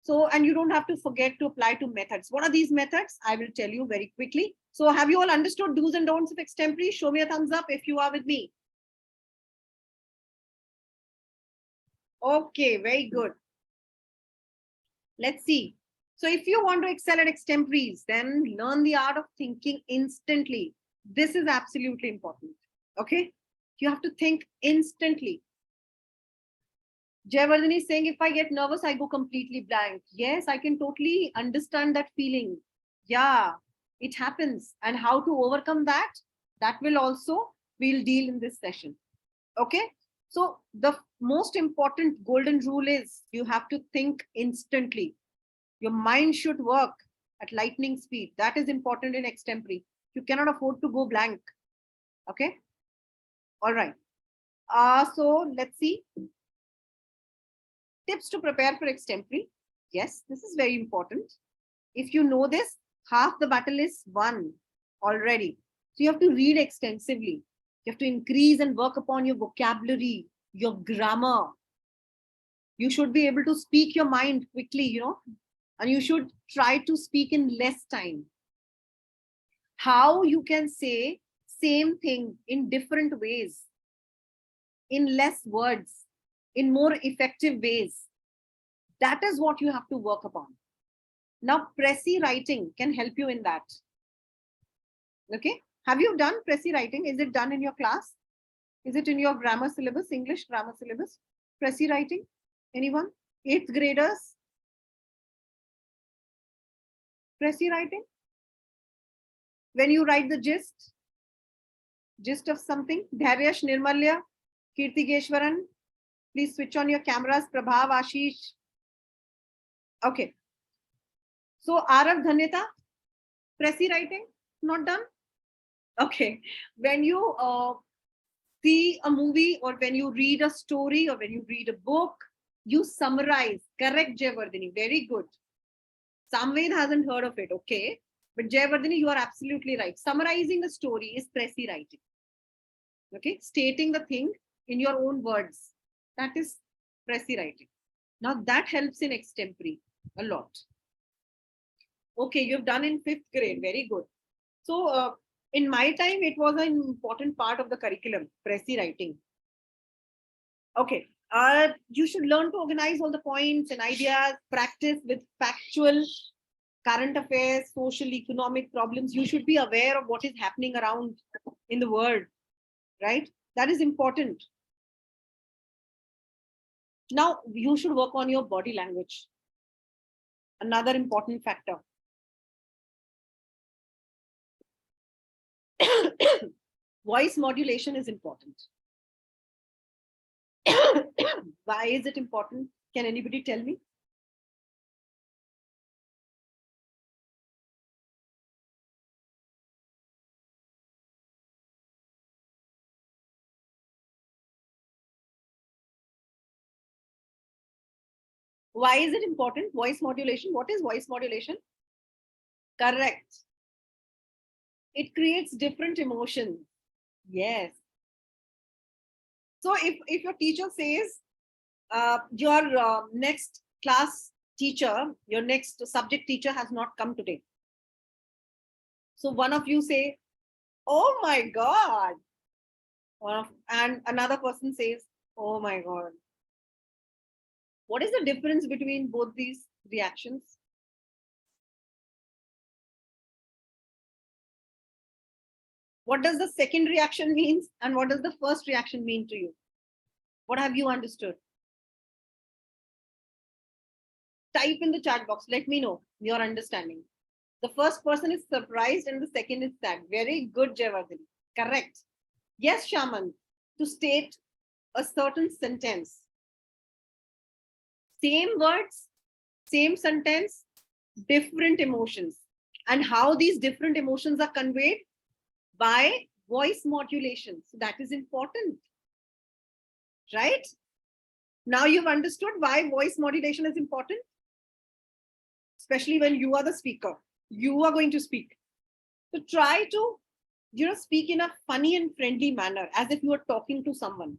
So, and you don't have to forget to apply to methods. What are these methods? I will tell you very quickly. So have you all understood do's and don'ts of extempore? Show me a thumbs up if you are with me. Okay, very good. Let's see. So if you want to excel at extempores, then learn the art of thinking instantly. This is absolutely important. Okay, you have to think instantly. Jayavardhani is saying, if I get nervous, I go completely blank. Yes, I can totally understand that feeling. Yeah, it happens. And how to overcome that, we'll deal in this session. Okay. So the most important golden rule is you have to think instantly. Your mind should work at lightning speed. That is important in extempore. You cannot afford to go blank. Okay. All right. So let's see. Tips to prepare for extempore. Yes, this is very important. If you know this, half the battle is won already. So you have to read extensively. You have to increase and work upon your vocabulary, your grammar. You should be able to speak your mind quickly, and you should try to speak in less time. How you can say same thing in different ways, in less words, in more effective ways. That is what you have to work upon. Now, Pressy writing can help you in that. Okay. Have you done Pressy writing? Is it done in your class? Is it in your grammar syllabus, English grammar syllabus? Pressy writing? Anyone? 8th graders? Pressy writing? When you write the gist of something. Dharyash, Nirmalya, Kirtigeshwaran, please switch on your cameras. Prabhav, Ashish. Okay. So Arav, Dhanyata, Pressy writing, not done? Okay. When you see a movie, or when you read a story, or when you read a book, you summarize. Correct, Jayavardhani. Very good. Samved hasn't heard of it. Okay. But Jayavardhani, you are absolutely right. Summarizing a story is Pressy writing. Okay. Stating the thing in your own words. That is Pressy writing. Now that helps in extempore a lot. Okay. You've done in 5th grade. Very good. So in my time, it was an important part of the curriculum, Pressy writing. Okay. You should learn to organize all the points and ideas, practice with factual current affairs, social, economic problems. You should be aware of what is happening around in the world, right? That is important. Now, you should work on your body language. Another important factor. Voice modulation is important. Why is it important? Can anybody tell me? Why is it important? Voice modulation. What is voice modulation? Correct. It creates different emotions. Yes. So if your teacher says your next class teacher, your next subject teacher has not come today. So one of you say, oh my God. And another person says, oh my God. What is the difference between both these reactions? What does the second reaction mean? And what does the first reaction mean to you? What have you understood? Type in the chat box. Let me know your understanding. The first person is surprised and the second is sad. Very good, Jayavardhani. Correct. Yes, Shaman. To state a certain sentence. Same words, same sentence, different emotions. And how these different emotions are conveyed? By voice modulation. So that is important. Right? Now you've understood why voice modulation is important. Especially when you are the speaker. You are going to speak. So try to, speak in a funny and friendly manner, as if you are talking to someone.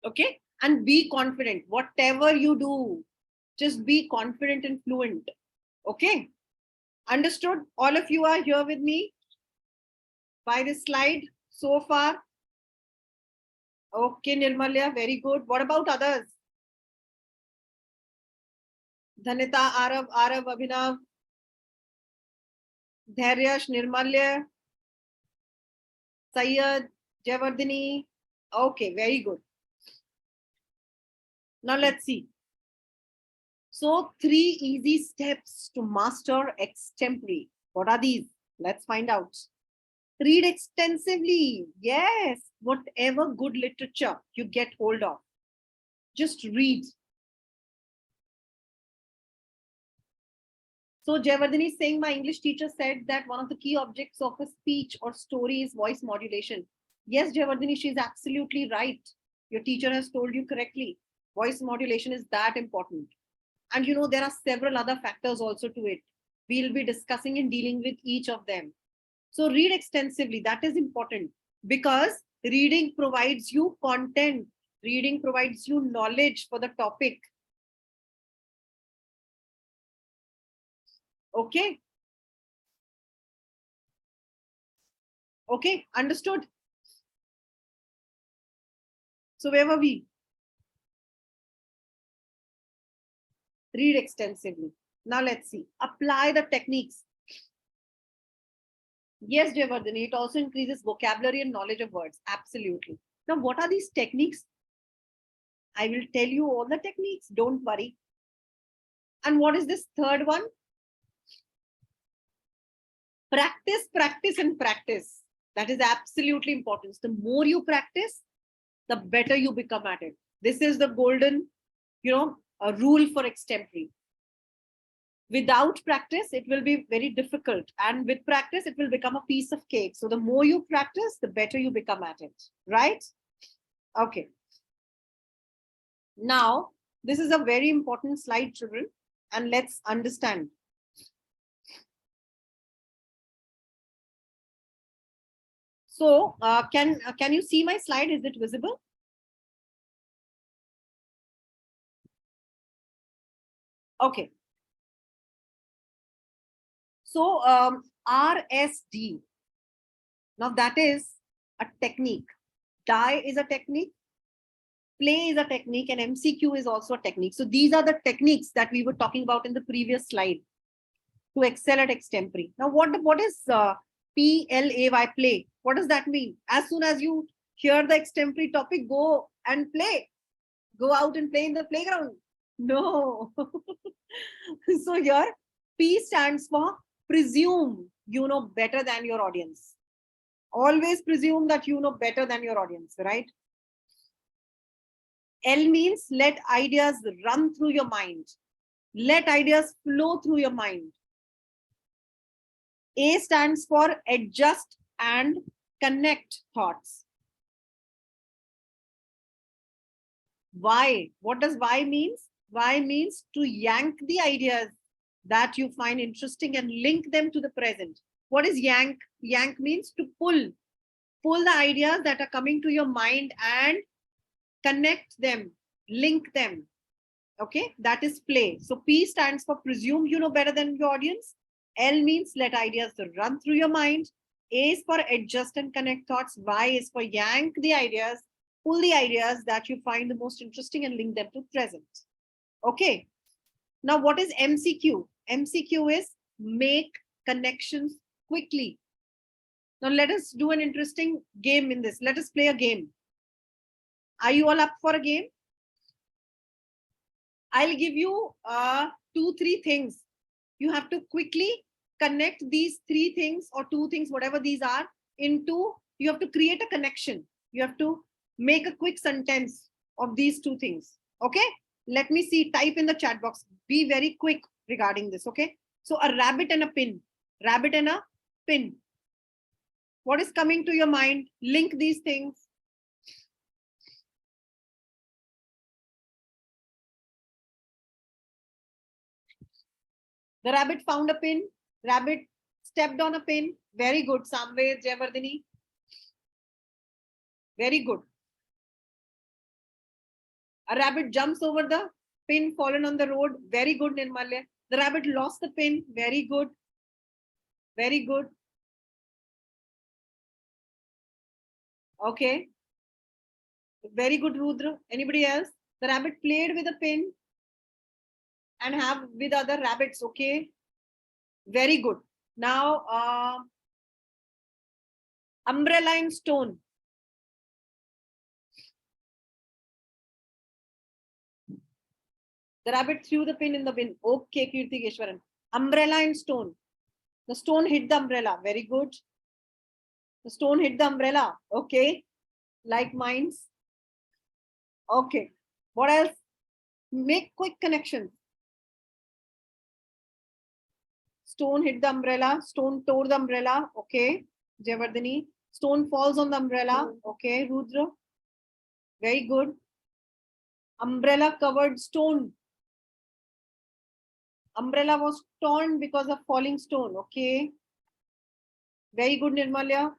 Okay? And be confident. Whatever you do, just be confident and fluent. Okay? Understood? All of you are here with me by this slide so far. Okay, Nirmalya, very good. What about others? Dhanita, Arav, Abhinav, Dhairyash, Nirmalya, Syed, Jayavardhani. Okay, very good. Now let's see. So 3 easy steps to master extempore. What are these? Let's find out. Read extensively. Yes, whatever good literature you get hold of, just read. So Jayavardhani is saying, my English teacher said that one of the key objects of a speech or story is voice modulation. Yes, Jayavardhani, she's absolutely right. Your teacher has told you correctly. Voice modulation is that important. And there are several other factors also to it. We'll be discussing and dealing with each of them. So read extensively. That is important because reading provides you content. Reading provides you knowledge for the topic. Okay. Okay, understood. So where were we? Read extensively. Now let's see. Apply the techniques. Yes, Jayavardhani, it also increases vocabulary and knowledge of words. Absolutely. Now, what are these techniques? I will tell you all the techniques. Don't worry. And what is this third one? Practice, practice, and practice. That is absolutely important. The more you practice, the better you become at it. This is the golden, a rule for extempore. Without practice, it will be very difficult. And with practice, it will become a piece of cake. So the more you practice, the better you become at it. Right? Okay. Now, this is a very important slide, children. And let's understand. So can you see my slide? Is it visible? Okay. So RSD. Now that is a technique. Die is a technique. Play is a technique, and MCQ is also a technique. So these are the techniques that we were talking about in the previous slide to excel at extempore. Now what is PLAY, play? What does that mean? As soon as you hear the extempore topic, go and play. Go out and play in the playground. No. So here P stands for presume you know better than your audience. Always presume that you know better than your audience, right? L means let ideas run through your mind. Let ideas flow through your mind. A stands for adjust and connect thoughts. Y, what does Y means? Y means to yank the ideas that you find interesting and link them to the present. What is yank? Yank means to pull the ideas that are coming to your mind and connect them, link them. Okay, that is play. So P stands for presume you know better than your audience. L means let ideas run through your mind. A is for adjust and connect thoughts. Y is for yank the ideas, pull the ideas that you find the most interesting and link them to present. Okay. Now, what is MCQ? MCQ is make connections quickly. Now, let us do an interesting game in this. Let us play a game. Are you all up for a game? I'll give you 2-3 things. You have to quickly connect these 3 things or 2 things, whatever these are, into, you have to create a connection. You have to make a quick sentence of these 2 things. Okay? Let me see, type in the chat box. Be very quick regarding this, okay? So a rabbit and a pin. Rabbit and a pin. What is coming to your mind? Link these things. The rabbit found a pin. Rabbit stepped on a pin. Very good. Samved, Jayavardhini. Very good. A rabbit jumps over the pin fallen on the road. Very good, Nirmalya. The rabbit lost the pin. Very good. Very good. Okay. Very good, Rudra. Anybody else? The rabbit played with a pin and have with other rabbits. Okay. Very good. Now, umbrella and stone. The rabbit threw the pin in the bin. Okay, Kirti Keshwaran. Umbrella and stone. The stone hit the umbrella. Very good. The stone hit the umbrella. Okay. Like mines. Okay. What else? Make quick connections. Stone hit the umbrella. Stone tore the umbrella. Okay. Jayavardhani. Stone falls on the umbrella. Okay. Rudra. Very good. Umbrella covered stone. Umbrella was torn because of falling stone. Okay. Very good, Nirmalya.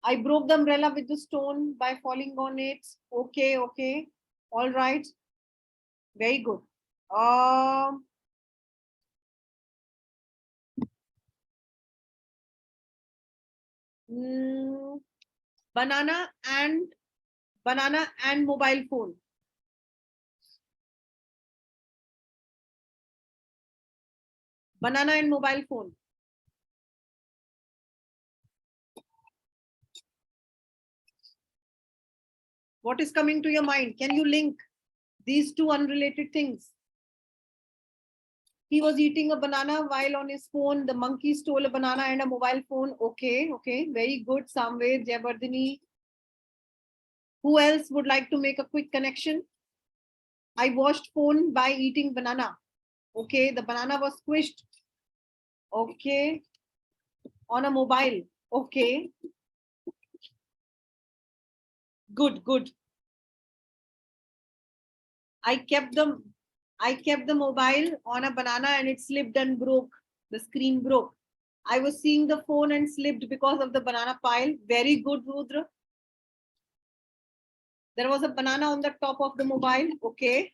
I broke the umbrella with the stone by falling on it. Okay, okay. All right. Very good. Banana and mobile phone. Banana and mobile phone. What is coming to your mind? Can you link these 2 unrelated things? He was eating a banana while on his phone. The monkey stole a banana and a mobile phone. Okay, okay. Very good. Samved, Jayavardhani. Who else would like to make a quick connection? I washed phone by eating banana. Okay, the banana was squished. Okay. On a mobile. Okay. Good, good. I kept the mobile on a banana and it slipped and broke. The screen broke. I was seeing the phone and slipped because of the banana pile. Very good, Rudra. There was a banana on the top of the mobile. Okay.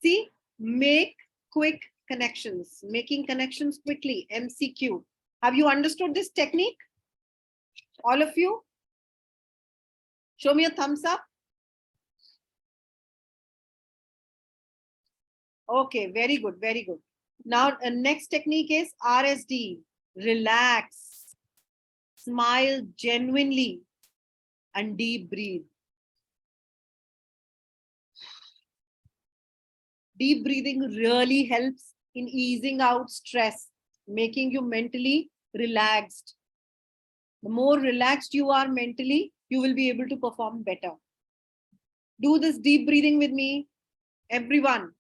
See, make quick connections. Making connections quickly. MCQ. Have you understood this technique? All of you? Show me a thumbs up. Okay, very good, very good. Now, next technique is RSD. Relax, smile genuinely, and deep breathe. Deep breathing really helps in easing out stress, making you mentally relaxed. The more relaxed you are mentally, you will be able to perform better. Do this deep breathing with me, everyone.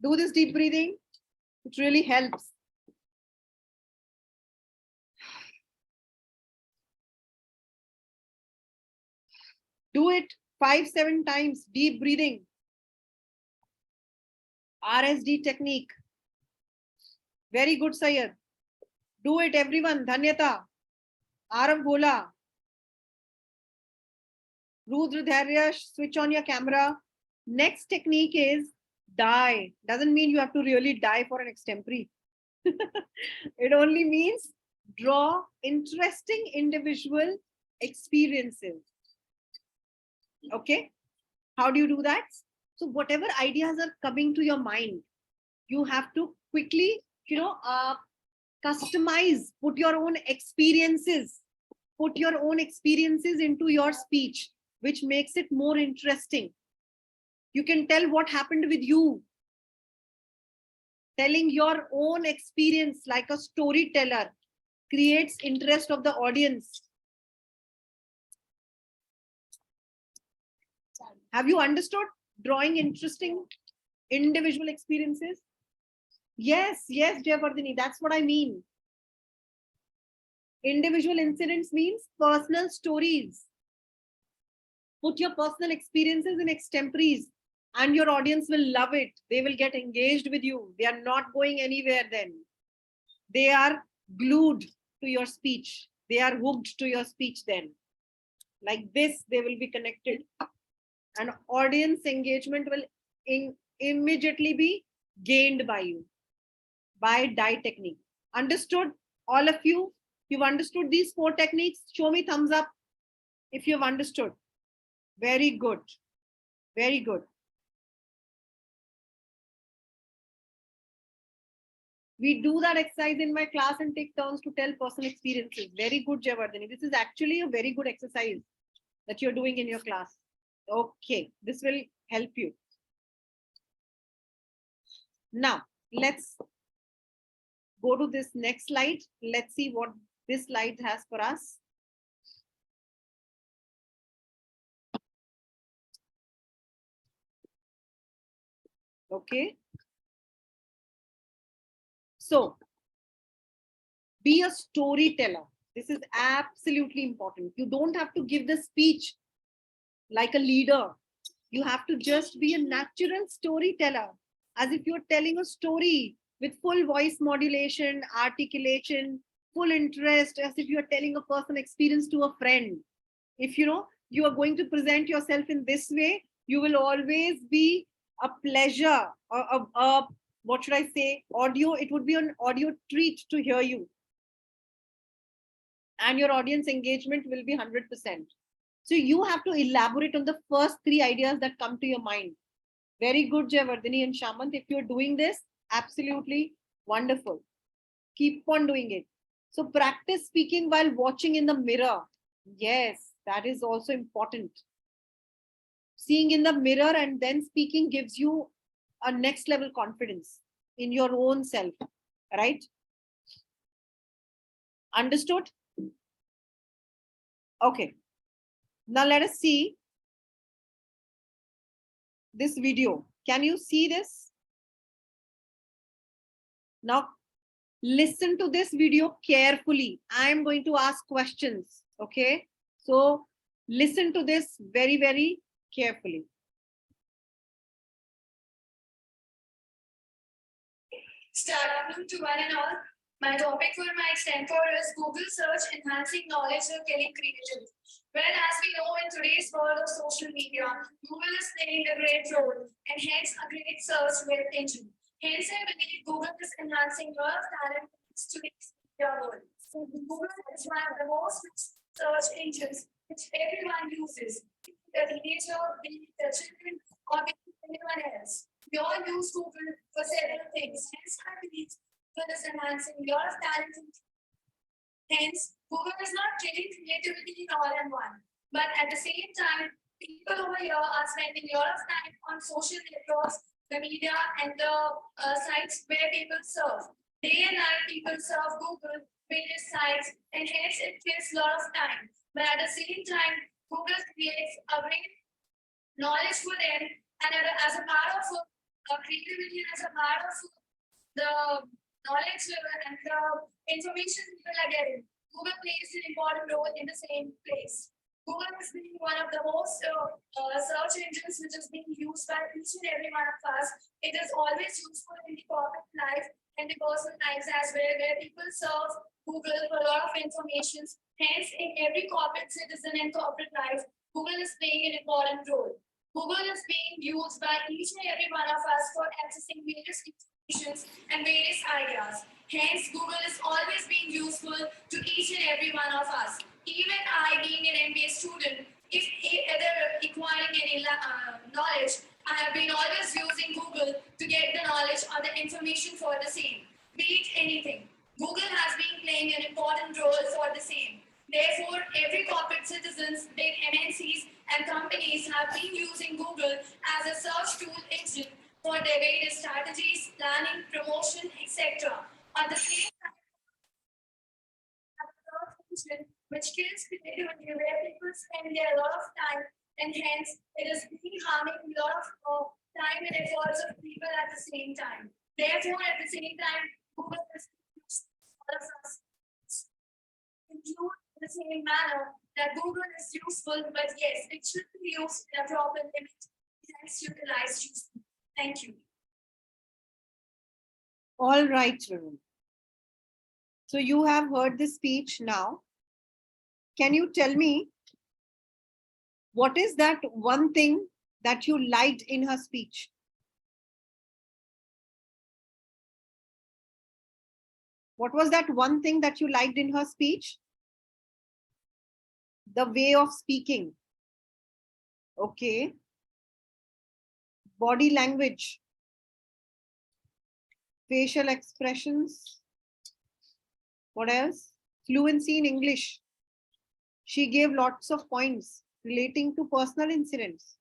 Do this deep breathing. It really helps. Do it 5-7 times. Deep breathing. RSD technique. Very good, Sayed. Do it, everyone. Dhanyata. Arav Bola. Rudra Dharya, switch on your camera. Next technique is die. Doesn't mean you have to really die for an extempore. It only means draw interesting individual experiences. Okay. How do you do that? So whatever ideas are coming to your mind, you have to quickly, customize, put your own experiences into your speech, which makes it more interesting. You can tell what happened with you. Telling your own experience like a storyteller creates interest of the audience. Have you understood drawing interesting individual experiences? Yes, Jayavardhini, that's what I mean. Individual incidents means personal stories. Put your personal experiences in extemporaries and your audience will love it. They will get engaged with you. They are not going anywhere then. They are glued to your speech. They are hooked to your speech then. Like this, they will be connected. And audience engagement will immediately be gained by you, by die technique. Understood? All of you, you've understood these 4 techniques? Show me thumbs up if you've understood. Very good. Very good. We do that exercise in my class and take turns to tell personal experiences. Very good, Jayavardhani. This is actually a very good exercise that you're doing in your class. Okay, this will help you. Now, let's go to this next slide. Let's see what this slide has for us. Okay. So, be a storyteller. This is absolutely important. You don't have to give the speech like a leader. You have to just be a natural storyteller, as if you're telling a story with full voice modulation, articulation, full interest, as if you're telling a personal experience to a friend. If you are going to present yourself in this way, you will always be a pleasure, what should I say, audio. It would be an audio treat to hear you. And your audience engagement will be 100%. So you have to elaborate on the first 3 ideas that come to your mind. Very good, Jayavardhini and Shamant. If you're doing this, absolutely wonderful. Keep on doing it. So practice speaking while watching in the mirror. Yes, that is also important. Seeing in the mirror and then speaking gives you a next level confidence in your own self, right? Understood? Okay. Now let us see this video. Can you see this? Now listen to this video carefully. I am going to ask questions. Okay. So listen to this very, very carefully. Start afternoon to one and all. My topic for my extempore is Google search enhancing knowledge or killing creativity. Well, as we know, in today's world of social media, Google is playing a great role and hence a great search web engine. Hence, I believe Google is enhancing your talent to today's media world. So Google is one of the most search engines which everyone uses. The teenager, the children, or anyone else. We all use Google for several things. Hence, I believe Google is enhancing your talent. Hence, Google is not killing creativity all in one. But at the same time, people over here are spending a lot of time on social networks, the media, and the sites where people surf. Day and night, people surf Google, various sites, and hence it takes a lot of time. But at the same time, Google creates a great knowledge for them, and as a part of creativity, as a part of the knowledge and the information people are getting, Google plays an important role in the same place. Google has been one of the most search engines which is being used by each and every one of us. It is always useful in the corporate life and the personal lives as well, where people serve Google for a lot of information. Hence, in every corporate citizen and corporate life, Google is playing an important role. Google is being used by each and every one of us for accessing various information and various ideas. Hence, Google is always being useful to each and every one of us. Even I, being an MBA student, if either acquiring any knowledge, I have been always using Google to get the knowledge or the information for the same. Be it anything. Google has been playing an important role for the same. Therefore, every corporate citizens, big MNCs, and companies have been using Google as a search tool engine for their various strategies, planning, promotion, etc. At the same time, search engine which kills creativity, where people spend their lot of time, and hence it is really harming a lot of time and efforts of people at the same time. Therefore, at the same time, Google is all of us include in the same manner that Google is useful, but yes, it should be used in a proper limit. Hence, utilized usefully. Thank you. All right, children. So you have heard the speech now. Can you tell me what is that one thing that you liked in her speech? What was that one thing that you liked in her speech? The way of speaking. Okay. Body language. Facial expressions. What else? Fluency in English. She gave lots of points relating to personal incidents.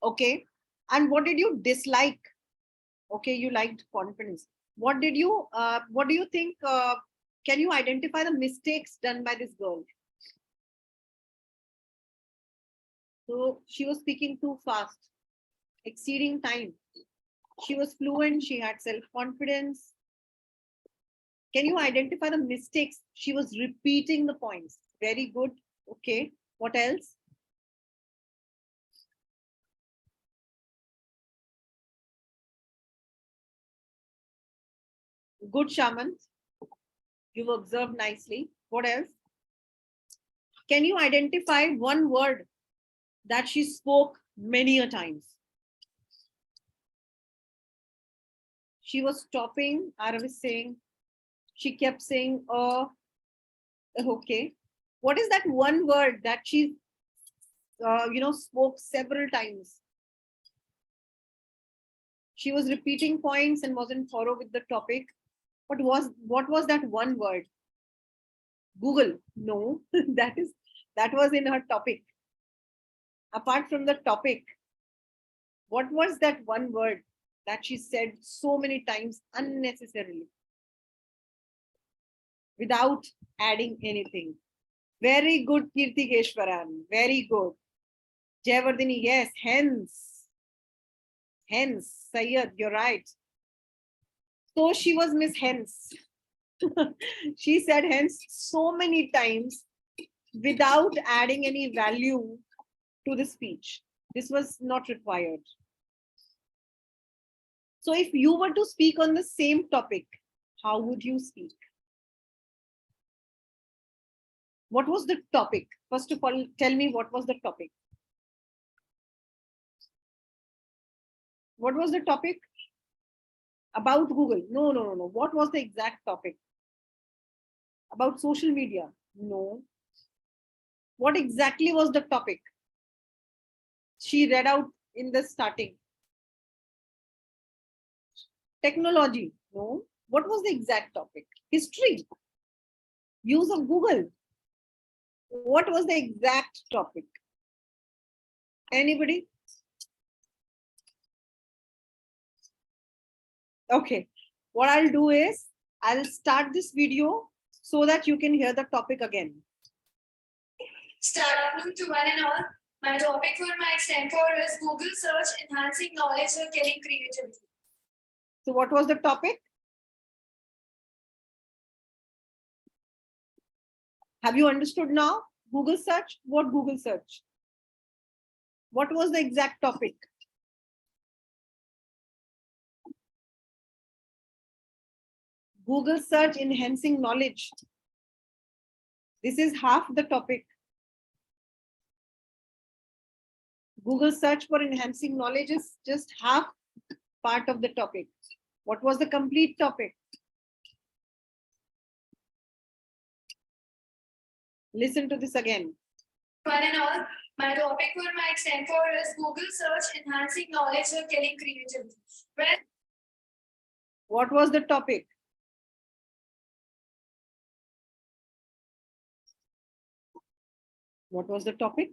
Okay. And what did you dislike? Okay, you liked confidence. What do you think, can you identify the mistakes done by this girl? So she was speaking too fast, exceeding time. She was fluent, she had self-confidence. Can you identify the mistakes? She was repeating the points. Very good. Okay, what else? Good, Shaman. You've observed nicely. What else? Can you identify one word that she spoke many a times? She was stopping, I was saying, she kept saying, oh, okay. What is that one word that she, spoke several times? She was repeating points and wasn't thorough with the topic. What was that one word? Google? No, that was in her topic. Apart from the topic, what was that one word that she said so many times unnecessarily without adding anything? Very good, Kirti Keshwaran. Very good. Jayavardhini, yes, hence, Sayyad, you're right. So she was Miss Hence. She said hence so many times without adding any value to the speech. This was not required. So if you were to speak on the same topic, how would you speak? What was the topic? First of all, tell me what was the topic? What was the topic? About Google? No. What was the exact topic? About social media? No. What exactly was the topic? She read out in the starting. Technology? No. What was the exact topic? History? Use of Google? What was the exact topic? Anybody? Okay. What I'll do is I'll start this video so that you can hear the topic again. Start afternoon to one and all. My topic for my extempore is Google search enhancing knowledge or killing creativity. So what was the topic? Have you understood now? Google search, what Google search? What was the exact topic? Google search enhancing knowledge. This is half the topic. Google search for enhancing knowledge is just half part of the topic. What was the complete topic? Listen to this again. One and all, my topic for my exam for is Google search enhancing knowledge or killing creativity. Well, What was the topic? What was the topic?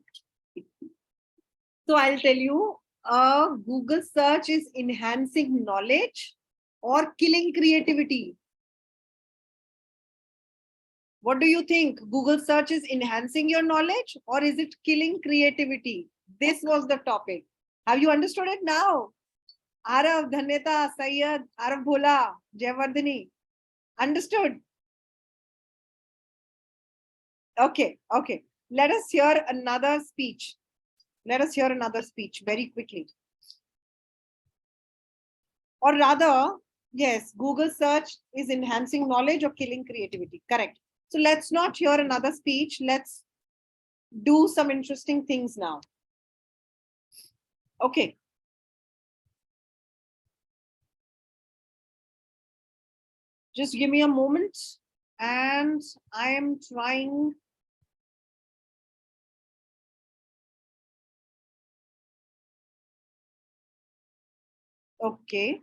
So I'll tell you, Google search is enhancing knowledge or killing creativity. What do you think? Google search is enhancing your knowledge or is it killing creativity? This was the topic. Have you understood it now? Arav, Dhanyata, Sayyad, Arav Bhola, Jayavardhani. Understood? Okay, okay. Let us hear another speech. Let us hear another speech very quickly. Or rather, yes, Google search is enhancing knowledge or killing creativity. Correct. So let's not hear another speech. Let's do some interesting things now. Okay. Just give me a moment and I am trying. Okay.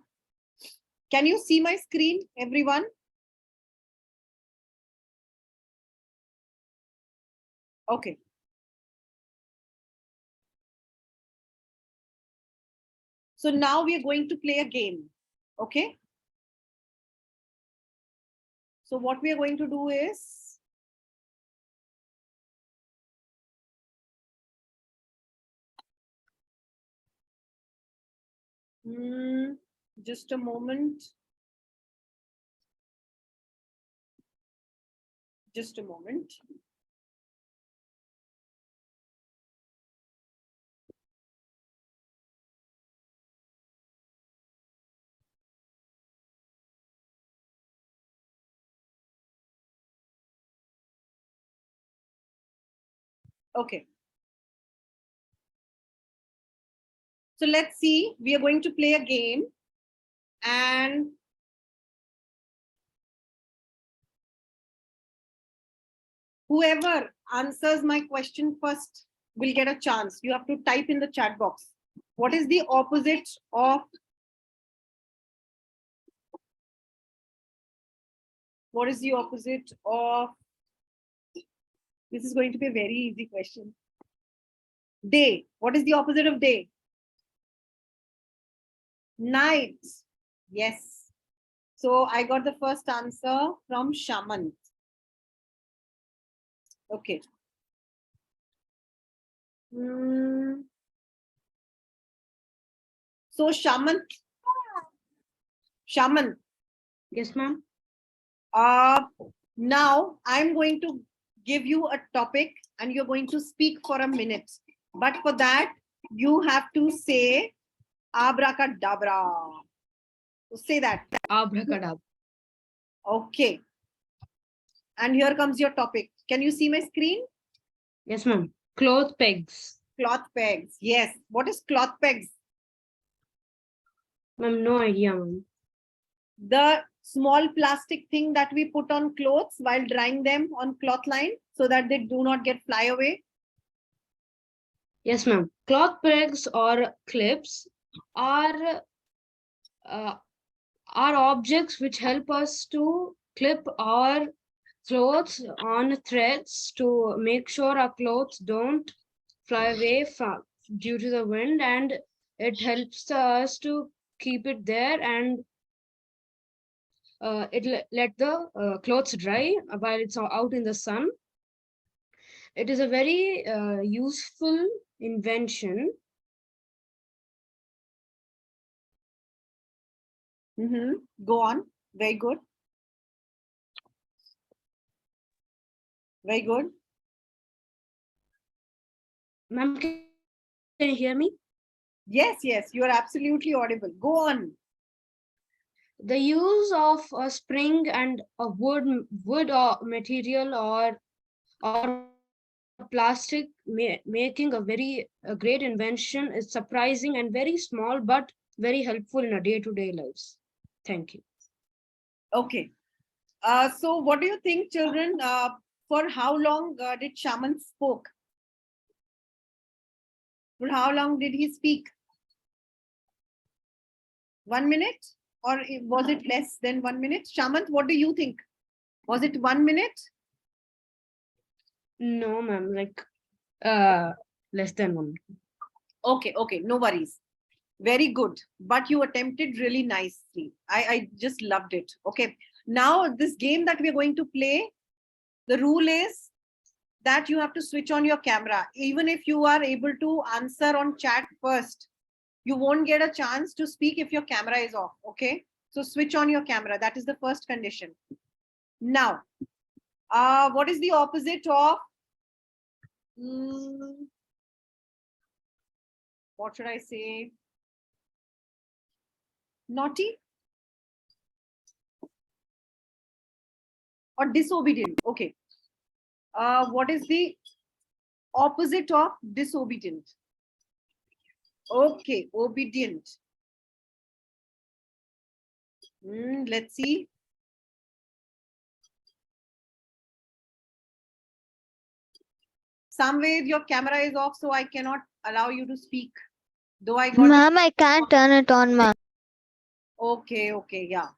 Can you see my screen, everyone? Okay. So now we are going to play a game. Okay. So what we are going to do is, just a moment. Just a moment. Okay. So let's see, we are going to play a game and whoever answers my question first will get a chance. You have to type in the chat box. What is the opposite of this is going to be a very easy question. Day. What is the opposite of day? Night. Yes. So I got the first answer from Shaman. Okay. So Shaman. Yes, ma'am. Now I'm going to give you a topic and you're going to speak for a minute. But for that, you have to say abracadabra. So say that. Abracadabra. Okay. And here comes your topic. Can you see my screen? Yes, ma'am. Cloth pegs. Cloth pegs. Yes. What is cloth pegs? Ma'am, no idea, ma'am. The small plastic thing that we put on clothes while drying them on cloth line so that they do not get fly away. Yes, ma'am. Cloth pegs or clips are objects which help us to clip our clothes on threads to make sure our clothes don't fly away due to the wind, and it helps us to keep it there and let the clothes dry while it's out in the sun. It is a very useful invention. Go on. Very good. Very good. Ma'am, can you hear me? Yes, yes, you are absolutely audible. Go on. The use of a spring and a wood or material or plastic making a great invention is surprising and very small but very helpful in our day-to-day lives. Thank you. Okay. So what do you think, children? For how long did Shaman spoke? For how long did he speak? 1 minute? Or was it less than 1 minute? Shamant, what do you think? Was it 1 minute? No, ma'am, less than 1 minute. Okay, okay, no worries. Very good. But you attempted really nicely. I just loved it. Okay. Now, this game that we're going to play, the rule is that you have to switch on your camera. Even if you are able to answer on chat first, you won't get a chance to speak if your camera is off. Okay. So switch on your camera. That is the first condition. Now, what is the opposite of what should I say? Naughty or disobedient? Okay. What is the opposite of disobedient? Okay, obedient. Let's see. Samved, your camera is off, so I cannot allow you to speak. Though I got. Ma'am, I can't turn it on, ma'am. Okay, okay, yeah.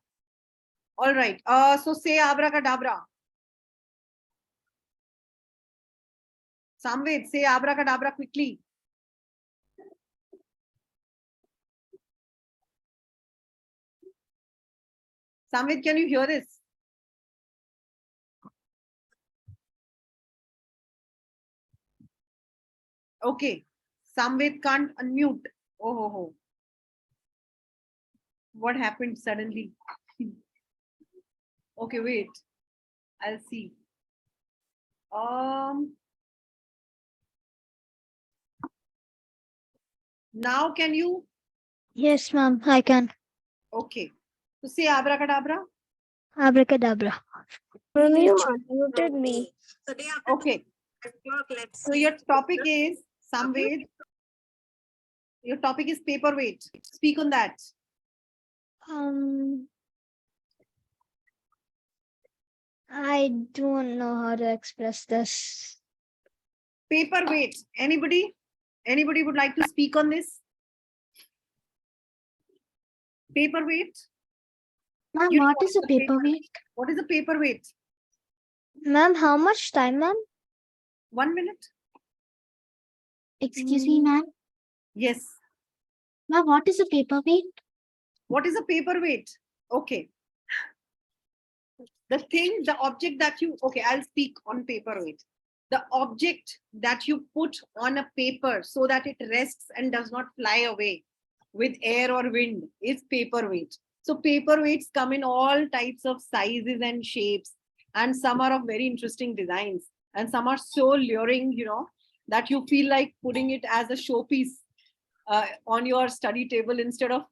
All right. So say abracadabra. Samved, say abracadabra quickly. Samved, can you hear this? Okay. Samved can't unmute. Oh. What happened suddenly? Okay, wait. I'll see. Now can you? Yes, ma'am, I can. Okay. So say abracadabra. Abracadabra. Ma'am, you unmuted me. Okay. So your topic is Samved. Your topic is paperweight. Speak on that. I don't know how to express this. Paperweight. Anybody? Anybody would like to speak on this? Paperweight. Ma'am, You know what is a paperweight? What is a paperweight? Ma'am, how much time, ma'am? 1 minute. Excuse me, ma'am. Yes. Ma'am, what is a paperweight? What is a paperweight? Okay. The object that you, okay, I'll speak on paperweight. The object that you put on a paper so that it rests and does not fly away with air or wind is paperweight. So paperweights come in all types of sizes and shapes, and some are of very interesting designs, and some are so luring, that you feel like putting it as a showpiece on your study table instead of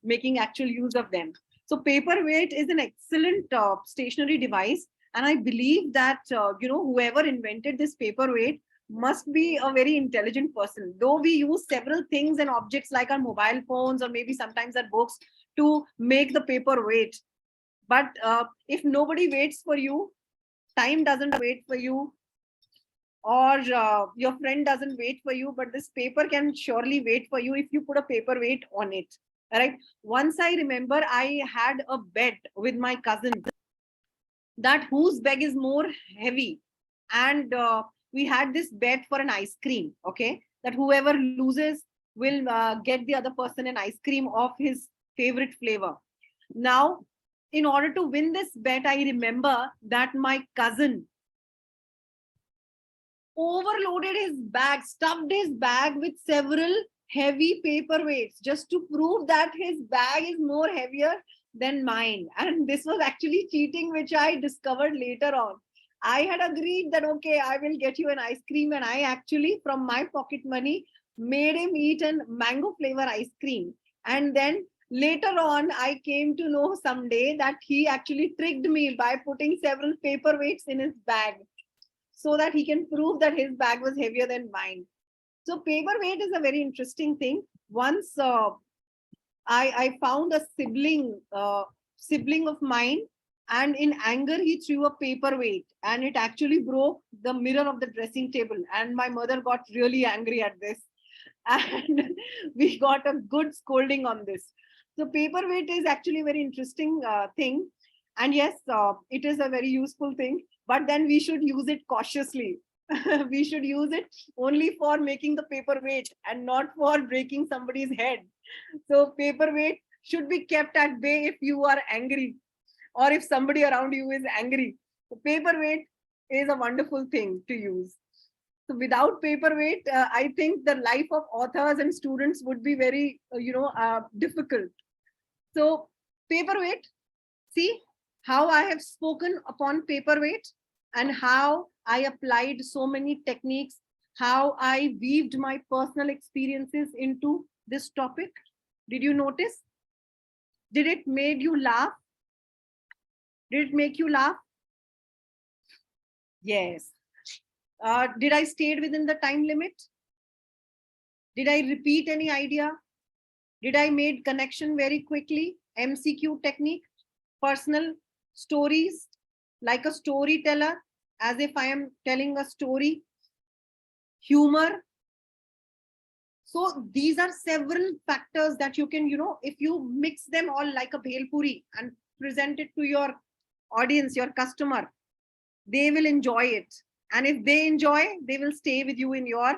making actual use of them. So paperweight is an excellent stationary device. And I believe that, whoever invented this paperweight must be a very intelligent person. Though we use several things and objects like our mobile phones or maybe sometimes our books to make the paperweight. But if nobody waits for you, time doesn't wait for you, or your friend doesn't wait for you, but this paper can surely wait for you if you put a paperweight on it. All right. Once I remember I had a bet with my cousin that whose bag is more heavy, and we had this bet for an ice cream. Okay, that whoever loses will get the other person an ice cream of his favorite flavor. Now, in order to win this bet, I remember that my cousin overloaded his bag, stuffed his bag with several heavy paperweights just to prove that his bag is more heavier than mine. And this was actually cheating, which I discovered later on. I had agreed that, okay, I will get you an ice cream. And I actually, from my pocket money, made him eat a mango flavor ice cream. And then later on, I came to know someday that he actually tricked me by putting several paperweights in his bag so that he can prove that his bag was heavier than mine. So paperweight is a very interesting thing. Once I found a sibling of mine, and in anger he threw a paperweight, and it actually broke the mirror of the dressing table. And my mother got really angry at this, and we got a good scolding on this. So paperweight is actually a very interesting thing, and yes, it is a very useful thing. But then we should use it cautiously. We should use it only for making the paperweight and not for breaking somebody's head. So paperweight should be kept at bay if you are angry, or if somebody around you is angry. So paperweight is a wonderful thing to use. So without paperweight, I think the life of authors and students would be very, difficult. So paperweight, see how I have spoken upon paperweight and how I applied so many techniques, how I weaved my personal experiences into this topic. Did you notice? Did it made you laugh? Did it make you laugh? Yes. Did I stayed within the time limit? Did I repeat any idea? Did I made connection very quickly? MCQ technique, personal stories, like a storyteller, as if I am telling a story, humor. So these are several factors that you can, if you mix them all like a bhel puri and present it to your audience, your customer, they will enjoy it. And if they enjoy, they will stay with you in your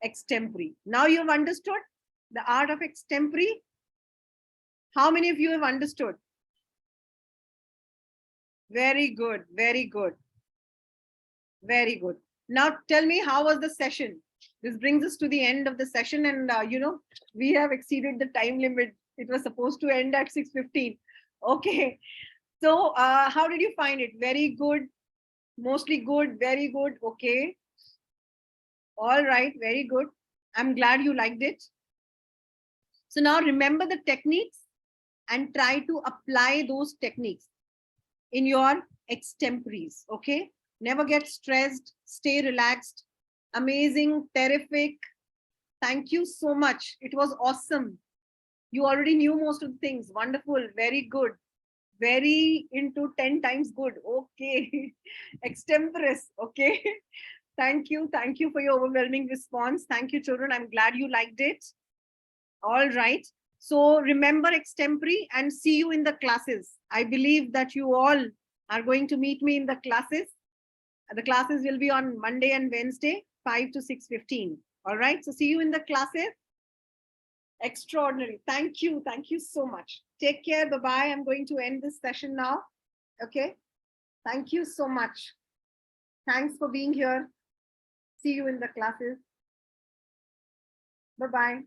extempore. Now you have understood the art of extempore. How many of you have understood? Very good, very good. Very good. Now tell me, how was the session? This brings us to the end of the session, and we have exceeded the time limit. It was supposed to end at 6:15. Okay. So how did you find it? Very good, mostly good, very good. Okay. All right, very good. I'm glad you liked it. So now remember the techniques and try to apply those techniques in your extempores. Okay. Never get stressed, stay relaxed. Amazing, terrific. Thank you so much. It was awesome. You already knew most of the things. Wonderful, very good. Very into 10 times good. Okay. Extemporis. Okay. Thank you. Thank you for your overwhelming response. Thank you, children. I'm glad you liked it. All right. So remember extempore and see you in the classes. I believe that you all are going to meet me in the classes. The classes will be on Monday and Wednesday, 5 to 6:15. All right. So see you in the classes. Extraordinary. Thank you. Thank you so much. Take care. Bye-bye. I'm going to end this session now. Okay. Thank you so much. Thanks for being here. See you in the classes. Bye-bye.